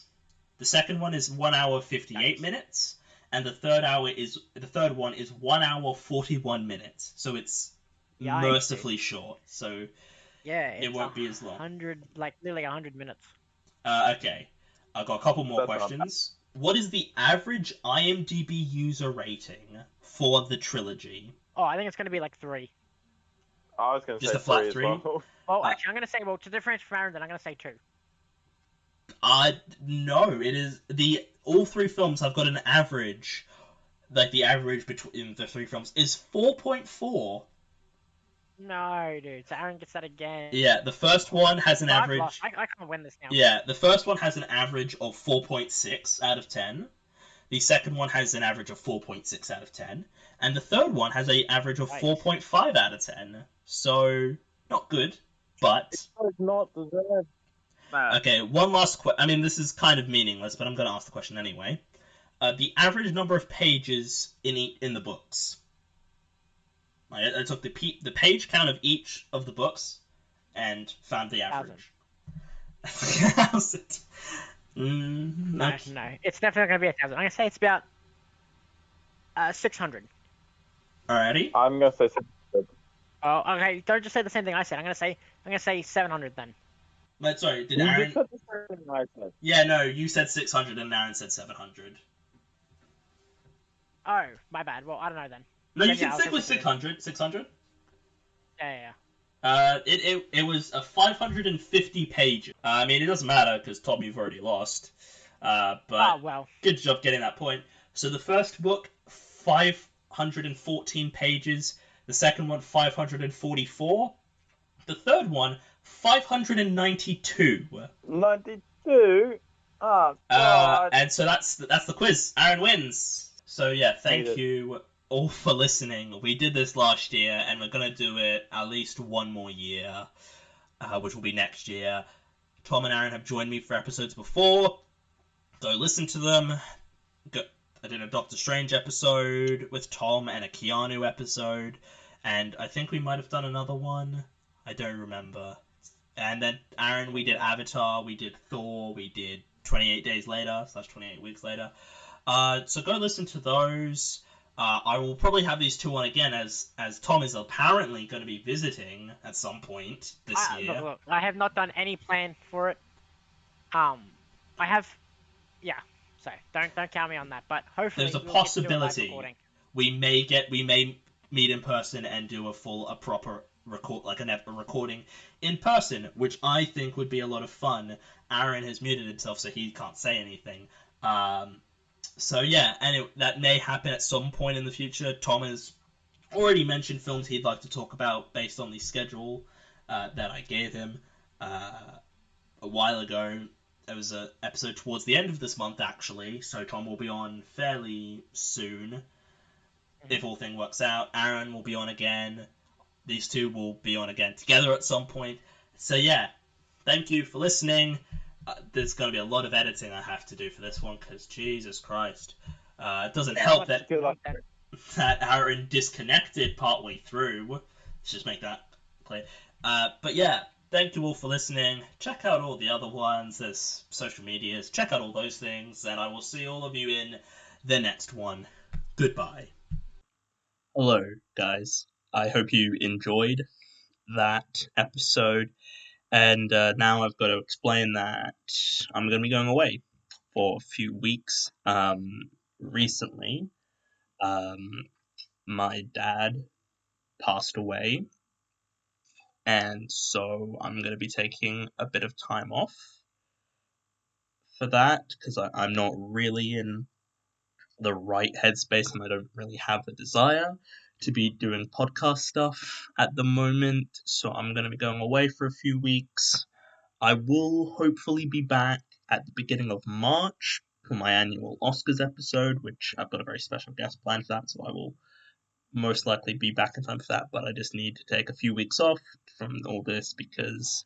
The second one is 1 hour 58 minutes, and the third one is 1 hour 41 minutes. So it's Yikes. mercifully short. So Yeah, it's it won't be as long. 100, like nearly 100 minutes. Okay, I've got a couple more That's not questions. What is the average IMDb user rating for the trilogy? Oh, I think it's gonna be like 3. I was gonna Just say a flat 3 as 3? well. Well, actually, I'm gonna say, well, to differentiate from Aaron, then I'm gonna say 2. No, it is all three films have got an average, like the average between the three films is 4.4. No, dude. So Aaron gets that again. Yeah, the first one has an I've average. lost. I can't win this now. Yeah, the first one has an average of 4.6 out of 10. The second one has an average of 4.6 out of 10, and the third one has an average of Nice. 4.5 out of 10. So not good, but It's not deserved. Nah. okay. One last question. I mean, this is kind of meaningless, but I'm going to ask the question anyway. The average number of pages in the books. I took the page count of each of the books and found the average. 1,000. No, it's definitely gonna be 1,000. I'm gonna say it's about 600. Alrighty. I'm gonna say 600. Oh, okay. Don't just say the same thing I said. I'm gonna say 700 then. But sorry, did You Aaron? just said the same thing I said. Yeah, no, you said 600 and Aaron said 700. Oh, my bad. Well, I don't know then. No, you Then, yeah, can I'll stick say with 600. 600. Yeah. It was a 550 pages. I mean, it doesn't matter because Tom, you've already lost. But Oh well. good job getting that point. So the first book, 514 pages. The second one, 544. The third one, 592. 92? Oh, God. And so that's the quiz. Aaron wins. So yeah, thank Hate it. you all for listening. We did this last year, and we're gonna do it at least one more year, which will be next year. Tom and Aaron have joined me for episodes before. Go listen to them. I did a Doctor Strange episode with Tom and a Keanu episode, and I think we might have done another one. I don't remember. And then Aaron, we did Avatar, we did Thor, we did 28 Days Later / 28 Weeks Later. So go listen to those. I will probably have these two on again as Tom is apparently going to be visiting at some point this year. Look, I have not done any plan for it. I have, yeah. So don't count me on that. But hopefully There's a we'll get to do a live possibility recording. we may meet in person and do a proper record, like a recording in person, which I think would be a lot of fun. Aaron has muted himself, so he can't say anything. So yeah, and that may happen at some point in the future. Tom has already mentioned films he'd like to talk about based on the schedule that I gave him a while ago. There was an episode towards the end of this month, actually, so Tom will be on fairly soon, if all things works out. Aaron will be on again. These two will be on again together at some point. So yeah, thank you for listening. There's going to be a lot of editing I have to do for this one, because Jesus Christ. It doesn't help that Good luck. Aaron disconnected partway through, Let's just make that clear. But yeah, thank you all for listening. Check out all the other ones. There's social medias. Check out all those things, and I will see all of you in the next one. Goodbye. Hello, guys. I hope you enjoyed that episode. And now I've got to explain that I'm going to be going away for a few weeks. Recently, my dad passed away, and so I'm going to be taking a bit of time off for that because I'm not really in the right headspace and I don't really have the desire to be doing podcast stuff at the moment. So I'm going to be going away for a few weeks. I will hopefully be back at the beginning of March for my annual Oscars episode, which I've got a very special guest planned for that, so I will most likely be back in time for that, but I just need to take a few weeks off from all this because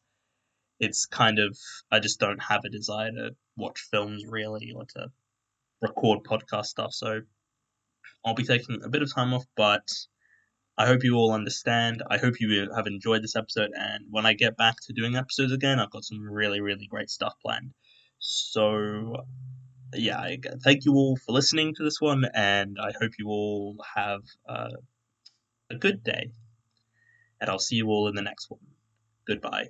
it's kind of, I just don't have a desire to watch films really or to record podcast stuff, so I'll be taking a bit of time off, but I hope you all understand. I hope you have enjoyed this episode, and when I get back to doing episodes again, I've got some really, really great stuff planned. So, yeah, thank you all for listening to this one, and I hope you all have a good day. And I'll see you all in the next one. Goodbye.